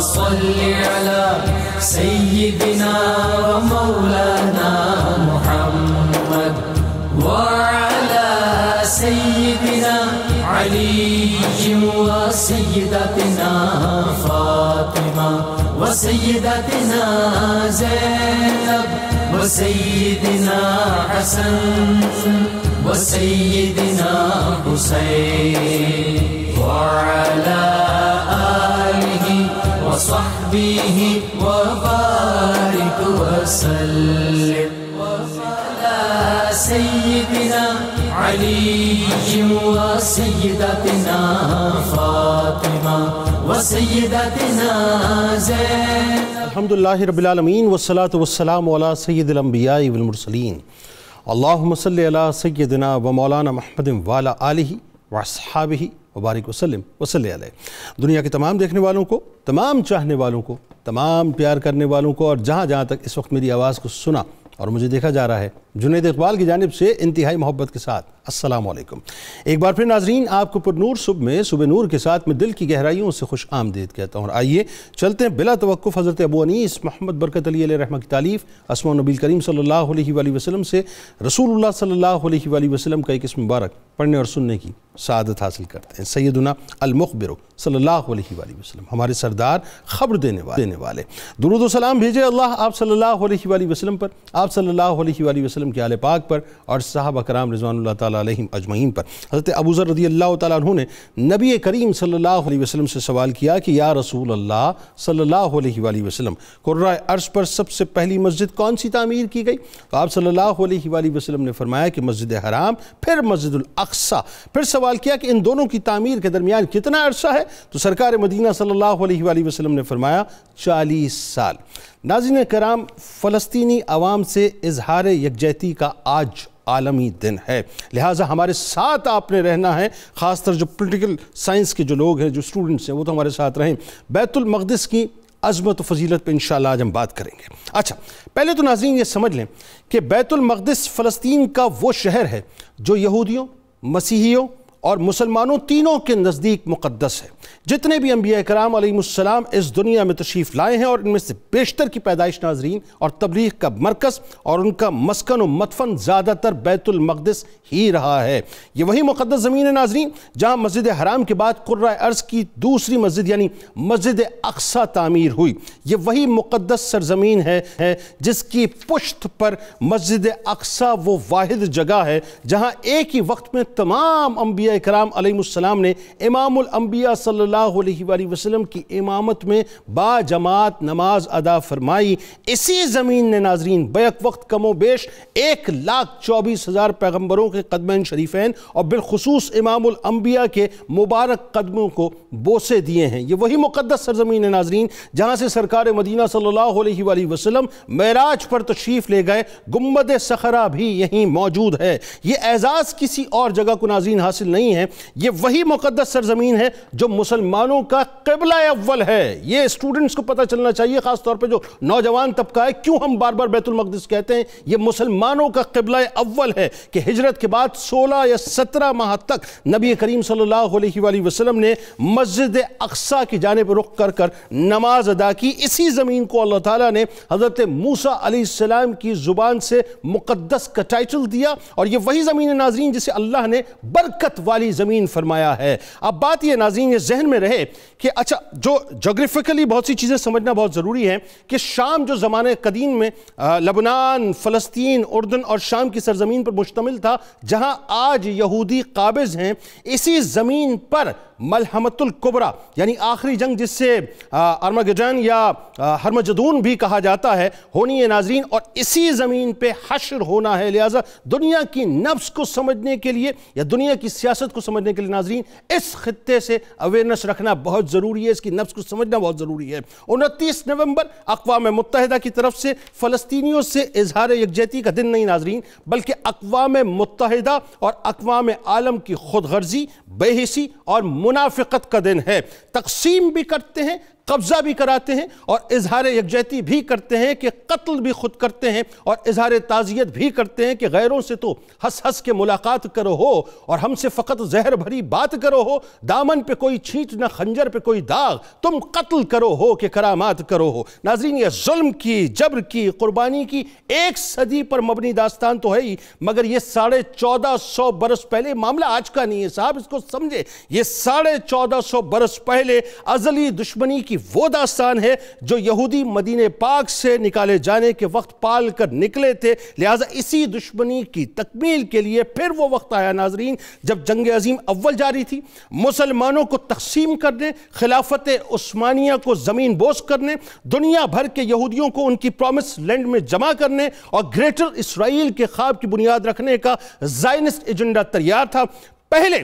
صل على سيدنا ومولانا محمد وعلى سيدنا علي وسيدتنا فاطمة وسيدتنا زينب وسيدنا حسن وسيدنا حسين وعلى آله وصحبه وبارك وسلم وعلى سيدنا علي وسيدتنا فاطمة وسيدتنا زينب. الحمد لله رب العالمين والصلاة والسلام على سيد الأنبياء والمرسلين. اللهم صل على سيدنا ومولانا محمد وعلى آله واصحابہ وبارک وسلم وصلی علیہ. دنیا کے تمام دیکھنے والوں کو، تمام چاہنے والوں کو، تمام پیار کرنے والوں کو، اور جہاں جہاں تک اس وقت میری آواز کو سنا اور مجھے دیکھا جا رہا ہے، جنید اقبال کی جانب سے انتہائی محبت کے ساتھ السلام علیکم. ایک بار پھر ناظرین، آپ کو پر نور صبح میں صبح نور کے ساتھ میں دل کی گہرائیوں سے خوش آمدید کہتا ہوں. اور آئیے چلتے ہیں بلا توقف حضرت ابو انیس محمد برکت علی علیہ رحمہ کی تالیف اسماء النبی کریم صلی اللہ علیہ وآلہ وسلم سے رسول اللہ صلی اللہ علیہ وآلہ وسلم کا ایک اسم مبارک پڑھنے اور سننے کی سعادت حاصل کرتے ہیں. سیدنا المخبر صلی اللہ علیہ وآلہ وسلم، ہمارے سردار، خبر دینے والے. درود و سلام بھیجے اللہ آپ صلی اللہ علیہ وآلہ وسلم پر، آپ صلی اللہ علیہ وآلہ وسلم کے آل پاک پر اور صحابہ کرام رضوان اللہ تعالیٰ علیہم اجمعین پر. حضرت ابو ذر رضی اللہ تعالیٰ عنہ نے نبی کریم صلی اللہ علیہ وسلم سے سوال کیا کہ یا رسول اللہ صلی اللہ علیہ وآلہ وسلم، قرۂ عرش پر سب سے پہلی مسجد کون سی تعمیر کی گئی؟ تو آپ صلی اللہ علیہ وآلہ وسلم نے فرمایا کہ مسجد حرام، پھر مسجد الاقصیٰ. پھر سوال کیا کہ ان دونوں کی تعمیر کے درمیان کتنا عرصہ ہے؟ تو سرکار مدینہ صلی اللہ علیہ وآلہ وسلم نے فرمایا 40 سال. ناظرین کرام، فلسطینی عوام سے اظہار یکجہتی کا آج عالمی دن ہے، لہٰذا ہمارے ساتھ آپ نے رہنا ہے. خاص طور جو پولیٹیکل سائنس کے جو لوگ ہیں، جو اسٹوڈنٹس ہیں، وہ تو ہمارے ساتھ رہیں. بیت المقدس کی عظمت و فضیلت پہ انشاءاللہ آج ہم بات کریں گے. اچھا، پہلے تو ناظرین یہ سمجھ لیں کہ بیت المقدس فلسطین کا وہ شہر ہے جو یہودیوں، مسیحیوں اور مسلمانوں تینوں کے نزدیک مقدس ہے. جتنے بھی انبیاء کرام علیہ السلام اس دنیا میں تشریف لائے ہیں، اور ان میں سے بیشتر کی پیدائش ناظرین اور تبلیغ کا مرکز اور ان کا مسکن و مدفن زیادہ تر بیت المقدس ہی رہا ہے. یہ وہی مقدس زمین ہے ناظرین جہاں مسجد حرام کے بعد قرۂ ارض کی دوسری مسجد یعنی مسجد اقصیٰ تعمیر ہوئی. یہ وہی مقدس سرزمین ہے جس کی پشت پر مسجد اقصیٰ وہ واحد جگہ ہے جہاں ایک ہی وقت میں تمام انبیاء کرام علیہ السلام نے امام الانبیاء صلی اللہ علیہ وآلہ وسلم کی امامت میں با جماعت نماز ادا فرمائی. اسی زمین نے ناظرین بیک وقت کم و بیش 1,24,000 پیغمبروں کے قدمین شریفین اور بالخصوص امام الانبیاء کے مبارک قدموں کو بوسے دیے ہیں. یہ وہی مقدس سرزمین ہے ناظرین جہاں سے سرکار مدینہ صلی اللہ علیہ وآلہ وسلم معراج پر تشریف لے گئے. گنبد صخرہ بھی یہیں موجود ہے. یہ اعزاز کسی اور جگہ کو ناظرین حاصل نہیں ہے. یہ وہی مقدس سرزمین ہے جو مسلمانوں کا قبلہ اول ہے. یہ اسٹوڈنٹس کو پتہ چلنا چاہیے، خاص طور پہ جو نوجوان طبقہ ہے، کیوں ہم بار بار بیت المقدس کہتے ہیں. یہ مسلمانوں کا قبلہ اول ہے کہ ہجرت کے بعد 16 یا 17 ماہ تک نبی کریم صلی اللہ علیہ وآلہ وسلم نے مسجد اقصیٰ کی جانب رخ کر نماز ادا کی. اسی زمین کو اللہ تعالیٰ نے حضرت موسیٰ علیہ السلام کی زبان سے مقدس کا ٹائٹل دیا، اور یہ وہی زمین ہے ناظرین جسے اللہ نے برکت والی زمین فرمایا ہے. اب بات یہ ناظرین یہ ذہن میں رہے کہ اچھا، جو جغرافیکلی بہت سی چیزیں سمجھنا بہت ضروری ہے کہ شام جو زمانہ قدیم میں لبنان، فلسطین، اردن اور شام کی سرزمین پر مشتمل تھا، جہاں آج یہودی قابض ہیں، اسی زمین پر ملحمۃ الکبریٰ یعنی آخری جنگ جس سے ارمگڈن یا ہرمجدون بھی کہا جاتا ہے ہونی ہے ناظرین، اور اسی زمین پہ حشر ہونا ہے. لہٰذا دنیا کی نبض کو سمجھنے کے لیے یا دنیا کی سیاست کو سمجھنے کے لیے ناظرین اس خطے سے اویئرنس رکھنا بہت ضروری ہے، اس کی نبض کو سمجھنا بہت ضروری ہے. 29 نومبر اقوام متحدہ کی طرف سے فلسطینیوں سے اظہار یکجہتی کا دن نہیں ناظرین، بلکہ اقوام متحدہ اور اقوام عالم کی خود غرضی، بے حسی اور منافقت کا دن ہے. تقسیم بھی کرتے ہیں، قبضہ بھی کراتے ہیں اور اظہار یکجہتی بھی کرتے ہیں کہ قتل بھی خود کرتے ہیں اور اظہار تعزیت بھی کرتے ہیں کہ غیروں سے تو ہنس ہنس کے ملاقات کرو ہو اور ہم سے فقط زہر بھری بات کرو ہو، دامن پہ کوئی چھینٹ نہ خنجر پہ کوئی داغ، تم قتل کرو ہو کہ کرامات کرو ہو۔ ناظرین، یہ ظلم کی، جبر کی، قربانی کی 1 صدی پر مبنی داستان تو ہے ہی، مگر یہ 1450 برس پہلے، معاملہ آج کا نہیں ہے صاحب، اس کو سمجھے، یہ 1450 برس پہلے ازلی دشمنی کی وہ داستان ہے جو یہودی مدینہ پاک سے نکالے جانے کے وقت پال کر نکلے تھے۔ لہٰذا اسی دشمنی کی تکمیل کے لیے پھر وہ وقت آیا ناظرین جب جنگ عظیم اول جاری تھی، مسلمانوں کو تقسیم کرنے، خلافت عثمانیہ کو زمین بوس کرنے، دنیا بھر کے یہودیوں کو ان کی پرومس لینڈ میں جمع کرنے اور گریٹر اسرائیل کے خواب کی بنیاد رکھنے کا زائنسٹ ایجنڈا تیار تھا۔ پہلے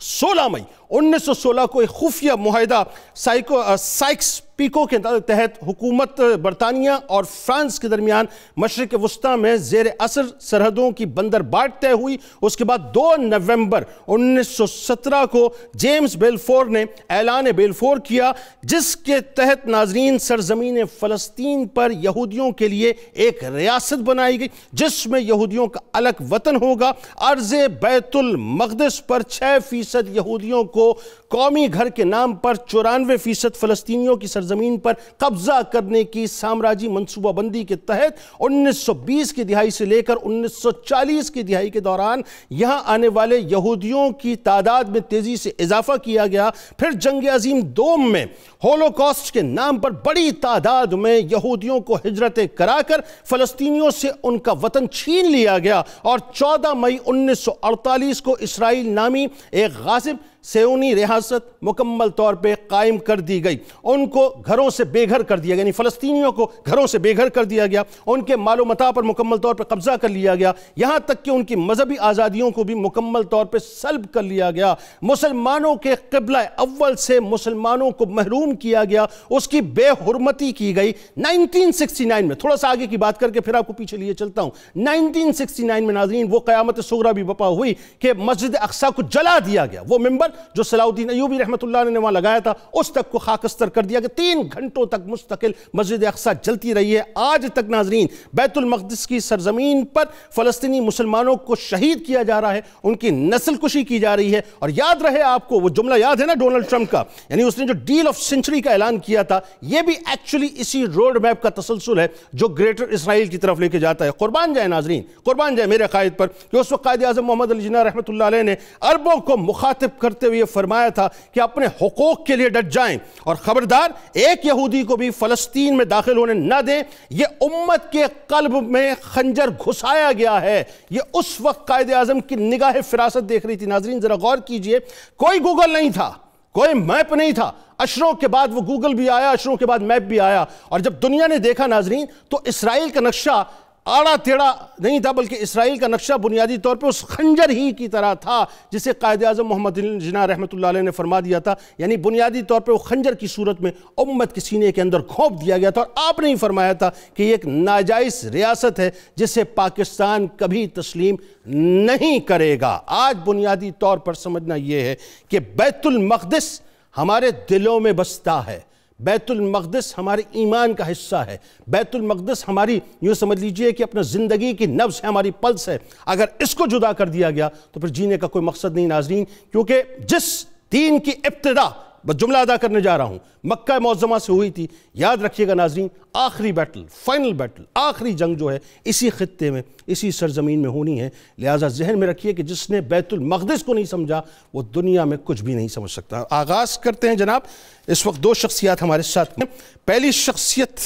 16 مئی 1916 کو ایک خفیہ معاہدہ سائکس پیکو کے تحت حکومت برطانیہ اور فرانس کے درمیان مشرق وسطیٰ میں زیر اثر سرحدوں کی بندر بانٹ طے ہوئی۔ اس کے بعد 2 نومبر 1917 کو جیمز بیلفور نے اعلان بیلفور کیا، جس کے تحت ناظرین سرزمین فلسطین پر یہودیوں کے لیے ایک ریاست بنائی گئی جس میں یہودیوں کا الگ وطن ہوگا۔ ارض بیت المقدس پر 6% یہودیوں کو قومی گھر کے نام پر 94% فلسطینیوں کی سرزمین پر قبضہ کرنے کی سامراجی منصوبہ بندی کے تحت 1920 کی دہائی سے لے کر 1940 کی دہائی کے دوران یہاں آنے والے یہودیوں کی تعداد میں تیزی سے اضافہ کیا گیا۔ پھر جنگ عظیم دوم میں ہولوکاسٹ کے نام پر بڑی تعداد میں یہودیوں کو ہجرتیں کرا کر فلسطینیوں سے ان کا وطن چھین لیا گیا اور 14 مئی 1948 کو اسرائیل نامی ایک غاصب سیونی ریاست مکمل طور پہ قائم کر دی گئی۔ ان کو گھروں سے بے گھر کر دیا گیا، یعنی فلسطینیوں کو گھروں سے بے گھر کر دیا گیا، ان کے مال و متاع پر مکمل طور پہ قبضہ کر لیا گیا، یہاں تک کہ ان کی مذہبی آزادیوں کو بھی مکمل طور پہ سلب کر لیا گیا۔ مسلمانوں کے قبلہ اول سے مسلمانوں کو محروم کیا گیا، اس کی بے حرمتی کی گئی۔ 1969 میں، تھوڑا سا آگے کی بات کر کے پھر آپ کو پیچھے لیے چلتا ہوں، 1969 میں ناظرین وہ قیامت صغریٰ بھی بپا ہوئی کہ مسجد اقصیٰ کو جلا دیا گیا۔ وہ ممبر جو صلاح الدین ایوبی رحمۃ اللہ نے وہاں لگایا تھا اس تک کو خاکستر کر دیا کہ 3 گھنٹوں تک مستقل مسجد اقصیٰ جلتی رہی ہے۔ آج تک ناظرین بیت المقدس کی سرزمین پر فلسطینی مسلمانوں کو شہید کیا جا رہا ہے، ان کی نسل کشی کی جا رہی ہے۔ اور یاد رہے آپ کو وہ جملہ یاد ہے نا ڈونلڈ ٹرمپ کا، یعنی اس نے جو ڈیل آف سینچری کا اعلان کیا تھا، یہ بھی ایکچولی اسی روڈ میپ کا تسلسل ہے جو گریٹر اسرائیل کی طرف لے کے جاتا ہے۔ قربان جائے ناظرین، قربان جائے میرے قائد پر کہ اس وقت قائد اعظم محمد علی جناح رحمۃ اللہ علیہ نے عربوں کو مخاطب کرتے ہوئے فرمایا تھا کہ اپنے حقوق کے لیے ڈٹ جائیں اور خبردار ایک یہودی کو بھی فلسطین میں داخل ہونے نہ دیں۔ یہ امت کے قلب میں خنجر گھسایا گیا ہے۔ یہ اس وقت قائد اعظم کی نگاہ فراست دیکھ رہی تھی۔ ناظرین ذرا غور کیجئے، کوئی گوگل نہیں تھا، کوئی میپ نہیں تھا۔ اشروں کے بعد وہ گوگل بھی آیا، اشروں کے بعد میپ بھی آیا، اور جب دنیا نے دیکھا ناظرین تو اسرائیل کا نقشہ آڑا ٹیڑھا نہیں تھا، بلکہ اسرائیل کا نقشہ بنیادی طور پہ اس خنجر ہی کی طرح تھا جسے قائد اعظم محمد علی جناح رحمۃ اللہ علیہ نے فرما دیا تھا، یعنی بنیادی طور پہ وہ خنجر کی صورت میں امت کے سینے کے اندر گھونپ دیا گیا تھا۔ اور آپ نے ہی فرمایا تھا کہ یہ ایک ناجائز ریاست ہے جسے پاکستان کبھی تسلیم نہیں کرے گا۔ آج بنیادی طور پر سمجھنا یہ ہے کہ بیت المقدس ہمارے دلوں میں بستا ہے، بیت المقدس ہمارے ایمان کا حصہ ہے، بیت المقدس ہماری یوں سمجھ لیجئے کہ اپنا زندگی کی نبض ہے، ہماری پلس ہے۔ اگر اس کو جدا کر دیا گیا تو پھر جینے کا کوئی مقصد نہیں ناظرین، کیونکہ جس دین کی ابتدا، بس جملہ ادا کرنے جا رہا ہوں، مکہ معظمہ سے ہوئی تھی، یاد رکھیے گا ناظرین، آخری بیٹل، فائنل بیٹل، آخری جنگ جو ہے اسی خطے میں، اسی سرزمین میں ہونی ہے۔ لہٰذا ذہن میں رکھیے کہ جس نے بیت المقدس کو نہیں سمجھا وہ دنیا میں کچھ بھی نہیں سمجھ سکتا۔ آغاز کرتے ہیں جناب، اس وقت 2 شخصیات ہمارے ساتھ ہیں۔ پہلی شخصیت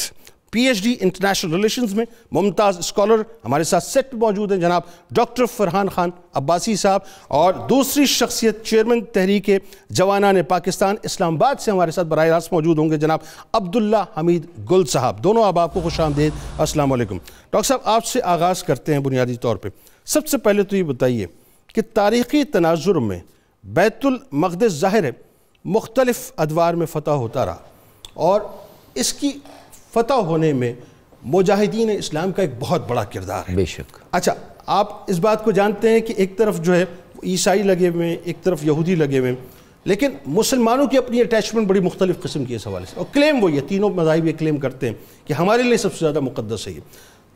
P H D international relations میں ممتاز اسکالر ہمارے ساتھ سیٹ موجود ہیں جناب ڈاکٹر فرحان خان عباسی صاحب، اور دوسری شخصیت چیئرمین تحریک جوانان پاکستان اسلام آباد سے ہمارے ساتھ براہ راست موجود ہوں گے جناب عبداللہ حمید گل صاحب۔ دونوں آپ کو خوش آمدید، السلام علیکم۔ ڈاکٹر صاحب آپ سے آغاز کرتے ہیں بنیادی طور پہ، سب سے پہلے تو یہ بتائیے کہ تاریخی تناظر میں بیت المقدس ظاہر ہے مختلف ادوار میں فتح ہوتا رہا، اور اس کی فتح ہونے میں مجاہدین اسلام کا ایک بہت بڑا کردار ہے۔ بے شک۔ اچھا، آپ اس بات کو جانتے ہیں کہ ایک طرف جو ہے عیسائی لگے ہوئے ہیں، ایک طرف یہودی لگے ہوئے ہیں، لیکن مسلمانوں کی اپنی اٹیچمنٹ بڑی مختلف قسم کی اس حوالے سے، اور کلیم وہی ہے، تینوں مذاہب یہ کلیم کرتے ہیں کہ ہمارے لیے سب سے زیادہ مقدس ہے یہ.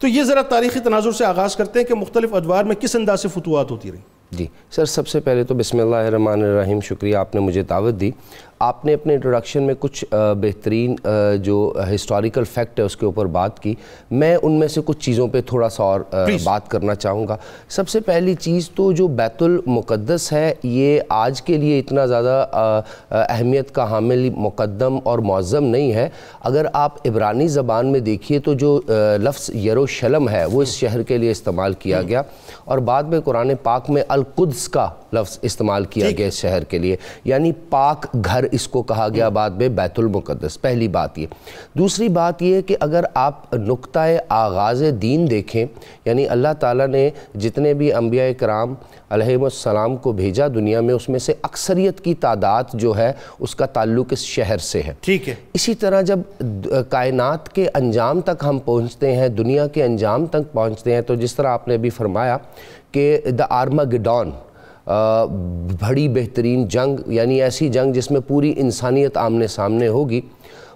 تو یہ ذرا تاریخی تناظر سے آغاز کرتے ہیں کہ مختلف ادوار میں کس انداز سے فتوحات ہوتی رہی. جی سر، سب سے پہلے تو بسم اللہ الرحمن الرحیم، شکریہ آپ نے مجھے دعوت دی. آپ نے اپنے انٹروڈکشن میں کچھ بہترین جو ہسٹوریکل فیکٹ ہے اس کے اوپر بات کی. میں ان میں سے کچھ چیزوں پہ تھوڑا سا اور بات کرنا چاہوں گا. سب سے پہلی چیز تو جو بیت المقدس ہے یہ آج کے لیے اتنا زیادہ اہمیت کا حامل، مقدم اور معظم نہیں ہے. اگر آپ عبرانی زبان میں دیکھیے تو جو لفظ یروشلم ہے وہ اس شہر کے لیے استعمال کیا گیا، اور بعد میں قرآن پاک میں القدس کا لفظ استعمال کیا گیا اس شہر کے لیے، یعنی پاک گھر اس کو کہا گیا بعد میں بیت المقدس. پہلی بات یہ. دوسری بات یہ کہ اگر آپ نقطہ آغاز دین دیکھیں، یعنی اللہ تعالیٰ نے جتنے بھی انبیاء کرام علیہم السلام کو بھیجا دنیا میں، اس میں سے اکثریت کی تعداد جو ہے اس کا تعلق اس شہر سے ہے. ٹھیک ہے. اسی طرح جب کائنات کے انجام تک ہم پہنچتے ہیں، دنیا کے انجام تک پہنچتے ہیں، تو جس طرح آپ نے ابھی فرمایا کہ دا آرماگیڈون، بڑی بہترین جنگ، یعنی ایسی جنگ جس میں پوری انسانیت آمنے سامنے ہوگی،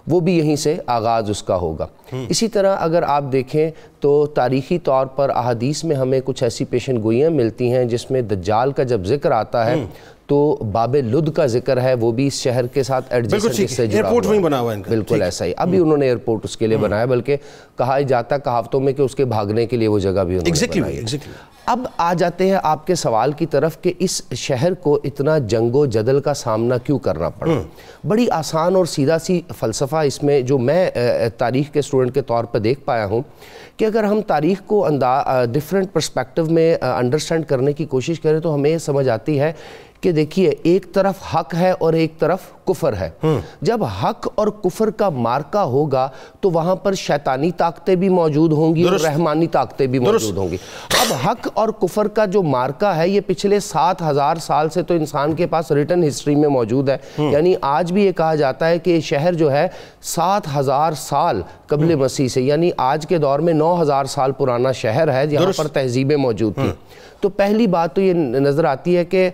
وہ بھی یہیں سے آغاز اس کا ہوگا. اسی طرح اگر آپ دیکھیں تو تاریخی طور پر احادیث میں ہمیں کچھ ایسی پیشن گوئیاں ملتی ہیں جس میں دجال کا جب ذکر آتا ہے تو باب لد کا ذکر ہے، وہ بھی اس شہر کے ساتھ ایڈجسٹنٹ سے جڑا ہوا ہے. بالکل ایسا ہی. ابھی انہوں نے ایئرپورٹ اس کے لیے بنایا، بلکہ کہا جاتا کہاوتوں میں کہ اس کے بھاگنے کے لیے وہ جگہ بھی انہوں نے بنائی. اب آ جاتے ہیں آپ کے سوال کی طرف کہ اس شہر کو اتنا جنگ و جدل کا سامنا کیوں کرنا پڑا. بڑی آسان اور سیدھا سی فلسفہ اس میں جو میں تاریخ کے اسٹوڈنٹ کے طور پر دیکھ پایا ہوں کہ اگر ہم تاریخ کو ڈیفرنٹ پرسپیکٹو میں انڈرسٹینڈ کرنے کی کوشش کریں تو ہمیں سمجھ آتی ہے کہ دیکھیے ایک طرف حق ہے اور ایک طرف کفر ہے. جب حق اور کفر کا مارکا ہوگا تو وہاں پر شیطانی طاقتیں بھی موجود ہوں گی اور رحمانی طاقتیں بھی موجود ہوں گی. اب حق اور کفر کا جو مارکا ہے یہ پچھلے 7000 سال سے تو انسان کے پاس ریٹن ہسٹری میں موجود ہے. یعنی آج بھی یہ کہا جاتا ہے کہ یہ شہر جو ہے 7000 سال قبل مسیح سے، یعنی آج کے دور میں 9000 سال پرانا شہر ہے جہاں پر تہذیبیں موجود تھیں. تو پہلی بات تو یہ نظر آتی ہے کہ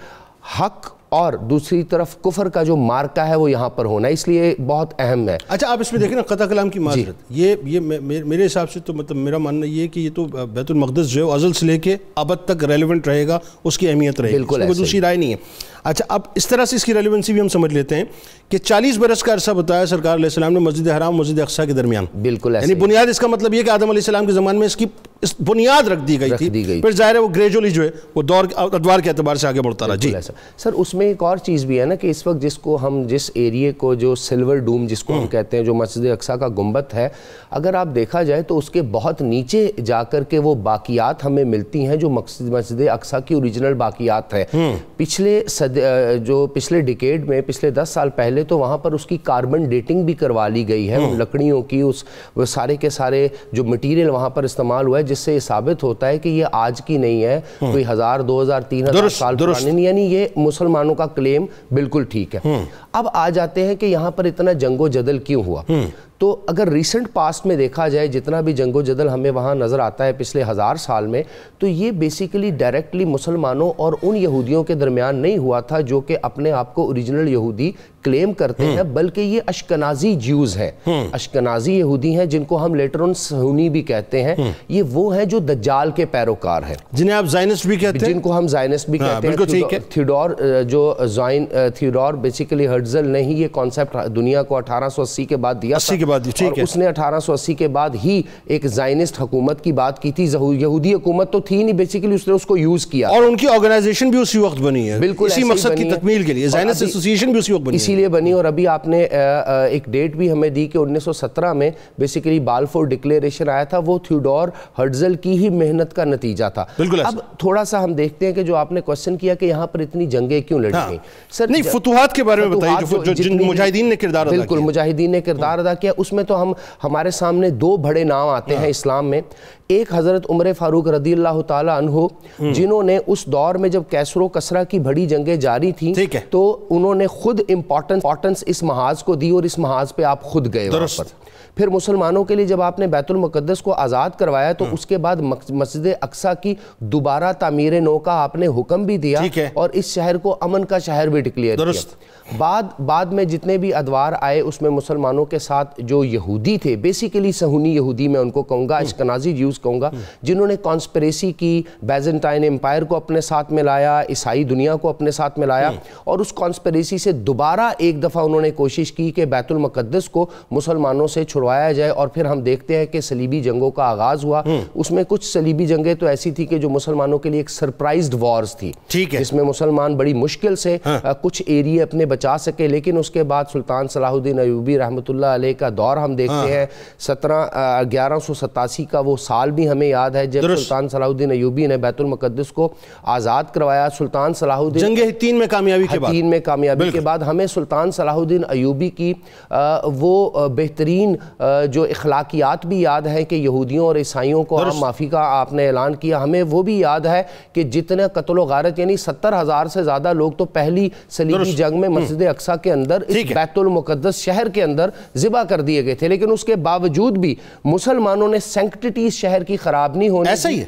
حق اور دوسری طرف کفر کا جو مارکا ہے وہ یہاں پر ہونا، اس لیے بہت اہم ہے. اچھا آپ اس میں دیکھیں نا، قطع کلام کی معذرت، یہ میرے حساب سے تو مطلب میرا ماننا یہ ہے کہ یہ تو بیت المقدس جو ہے ازل سے لے کے ابد تک ریلیونٹ رہے گا، اس کی اہمیت رہے گی، بالکل کوئی دوسری رائے نہیں ہے. اچھا اب اس طرح سے اس کی ریلیونسی بھی ہم سمجھ لیتے ہیں کہ 40 برس کا عرصہ بتایا سرکار علیہ السلام نے مسجد حرام مسجد اقصیٰ کے درمیان. بالکل یعنی بنیاد اس کا مطلب یہ کہ آدم علیہ السلام کے زمانے میں اس کی بنیاد رکھ دی گئی تھی، پھر ظاہر ہے وہ گریجولی جو ہے وہ ادوار کے اعتبار سے آگے بڑھتا رہا. جی سر، اس میں ایک اور چیز بھی ہے نا کہ اس وقت جس ایریے کو جو سلور ڈوم جس کو ہم کہتے ہیں، جو مسجد اقصیٰ کا گنبد ہے، اگر آپ دیکھا جائے تو اس کے بہت نیچے جا کر کے وہ باقیات ہمیں ملتی ہیں جو مسجد اقصیٰ کی اوریجنل باقیات ہیں. پچھلے ڈیکیڈ میں، پچھلے 10 سال پہلے تو وہاں پر اس کی کاربن ڈیٹنگ بھی کروا لی گئی ہے ان لکڑیوں کی، وہ سارے کے سارے جو مٹیریل وہاں پر استعمال ہوا ہے، جس سے یہ ثابت ہوتا ہے کہ یہ آج کی نہیں ہے، کوئی 1000 2000 3000 سال پرانی نہیں. یعنی یہ مسلمانوں کا کلیم بالکل ٹھیک ہے. اب آ جاتے ہیں کہ یہاں پر اتنا جنگ و جدل کیوں ہوا. تو اگر ریسنٹ پاسٹ میں دیکھا جائے جتنا بھی جنگ و جدل ہمیں وہاں نظر آتا ہے پچھلے 1000 سال میں، تو یہ بیسیکلی ڈائریکٹلی مسلمانوں اور ان یہودیوں کے درمیان نہیں ہوا تھا جو کہ اپنے آپ کو اوریجنل یہودی کلیم کرتے ہیں، بلکہ یہ اشکنازی جیوز ہیں، اشکنازی یہودی ہیں جن کو ہم لیٹر آن صہیونی بھی کہتے ہیں. یہ وہ ہیں جو دجال کے پیروکار ہیں، جنہیں آپ زائنسٹ بھی کہتے ہیں، جن کو ہم زائنسٹ بھی کہتے ہیں. تھیوڈور بیسیکلی ہرٹزل نے ہی یہ کانسیپٹ دنیا کو 1880 کے بعد دیا تھا، اور اس نے 1880 کے بعد ہی ایک زائنسٹ حکومت کی بات کی تھی. یہودی حکومت تو تھی نہیں، بیسیکلی اس نے اس کو یوز کیا، اور ان کی آرگنائزیشن بھی اسی وقت بنی ہے، بالکل اسی مقصد کی تکمیل کے لیے. زائنسٹ ایسوسی ایشن بھی اسی وقت بنی، اسی لیے بنی. اور ابھی آپ نے ایک ڈیٹ بھی ہمیں دی کہ 1917 میں بیسیکلی بالفور ڈکلیریشن آیا تھا، وہ تھیوڈور ہرٹزل کی ہی محنت کا نتیجہ تھا. اب تھوڑا سا ہم دیکھتے ہیں کہ جو آپ نے کوشچن کیا کہ یہاں پر اتنی جنگیں کیوں لڑی گئیں. سر نہیں، فتوحات کے بارے میں بتائیے جو مجاہدین نے کردار ادا کیا. بالکل، مجاہدین نے کردار ادا کیا. اس میں تو ہمارے سامنے دو بڑے نام آتے ہیں اسلام میں. ایک حضرت عمر فاروق رضی اللہ تعالیٰ عنہ, جنہوں نے اس دور میں جب کیسر و کسرا کی بڑی جنگیں جاری تھیں تو انہوں نے خود امپورٹنس اس محاذ کو دی, اور اس محاذ پہ آپ خود گئے وہاں پر. پھر مسلمانوں کے لیے جب آپ نے بیت المقدس کو آزاد کروایا تو اس کے بعد مسجد اقصیٰ کی دوبارہ تعمیر نو کا آپ نے حکم بھی دیا, اور اس شہر کو امن کا شہر بھی ڈکلیئر کیا. بعد میں جتنے بھی ادوار آئے اس میں مسلمانوں کے ساتھ جو یہودی تھے, بیسیکلی صہیونی یہودی میں ان کو کہوں گا, اشکنازی جیوز کہوں گا, جنہوں نے کانسپریسی کی, بیزنٹائن امپائر کو اپنے ساتھ ملایا, عیسائی دنیا کو اپنے ساتھ ملایا, اور اس کانسپریسی سے دوبارہ ایک دفعہ انہوں نے کوشش کی کہ بیت المقدس کو مسلمانوں سے چھڑوایا جائے. اور پھر ہم دیکھتے ہیں کہ صلیبی جنگوں کا آغاز ہوا. اس میں کچھ صلیبی جنگیں تو ایسی تھی کہ جو مسلمانوں کے لیے ایک سرپرائزڈ وارز تھی, جس میں مسلمان بڑی مشکل سے کچھ ایریے اپنے بچا سکے. لیکن اس کے بعد سلطان صلاح الدین ایوبی رحمۃ اللہ علیہ کا دور ہم دیکھتے ہیں. 1187 کا وہ سال بھی ہمیں یاد ہے جب سلطان صلاح الدین ایوبی نے بیت المقدس کو آزاد کروایا. سلطان صلاح الدین جنگ حطین میں کامیابی کے بعد ہمیں سلطان صلاح الدین ایوبی کی وہ بہترین جو اخلاقیات بھی یاد ہیں کہ یہودیوں اور عیسائیوں کو عام معافی کا آپ نے اعلان کیا. ہمیں وہ بھی یاد ہے کہ جتنے قتل و غارت, یعنی 70,000 سے زیادہ لوگ تو پہلی صلیبی جنگ میں مسجد اقصیٰ کے اندر اس بیت المقدس شہر کے اندر ذبح کر دیے گئے تھے. لیکن اس کے باوجود بھی مسلمانوں نے سینکٹٹی اس شہر کی خراب نہیں ہونے دی.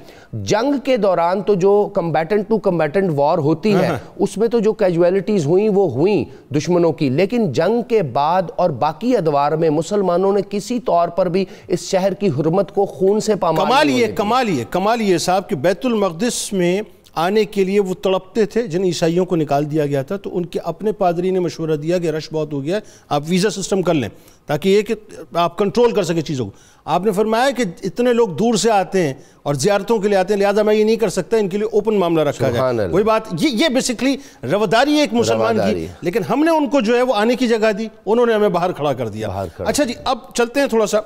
جنگ کے دوران تو جو کمبیٹنٹ ٹو کمبیٹنٹ وار ہوتی ہے اس میں تو جو کیجویلٹیز ہوئیں وہ ہوئیں دشمنوں کی, لیکن جنگ کے بعد اور باقی ادوار میں مسلمانوں نے کسی طور پر بھی اس شہر کی حرمت کو خون سے پامال نہیں ہونے دی. کمال یہ صاحب کہ بیت المقدس میں آنے کے لیے وہ تڑپتے تھے جن عیسائیوں کو نکال دیا گیا تھا, تو ان کے اپنے پادری نے مشورہ دیا کہ رش بہت ہو گیا ہے, آپ ویزا سسٹم کر لیں تاکہ یہ کہ آپ کنٹرول کر سکیں چیزوں کو. آپ نے فرمایا کہ اتنے لوگ دور سے آتے ہیں اور زیارتوں کے لیے آتے ہیں, لہٰذا میں یہ نہیں کر سکتا, ان کے لیے اوپن معاملہ رکھا جائے. وہی بات, یہ بیسیکلی رواداری ایک مسلمان کی, لیکن ہم نے ان کو جو ہے وہ آنے کی جگہ دی, انہوں نے ہمیں باہر کھڑا کر دیا. اچھا جی, اب چلتے ہیں تھوڑا سا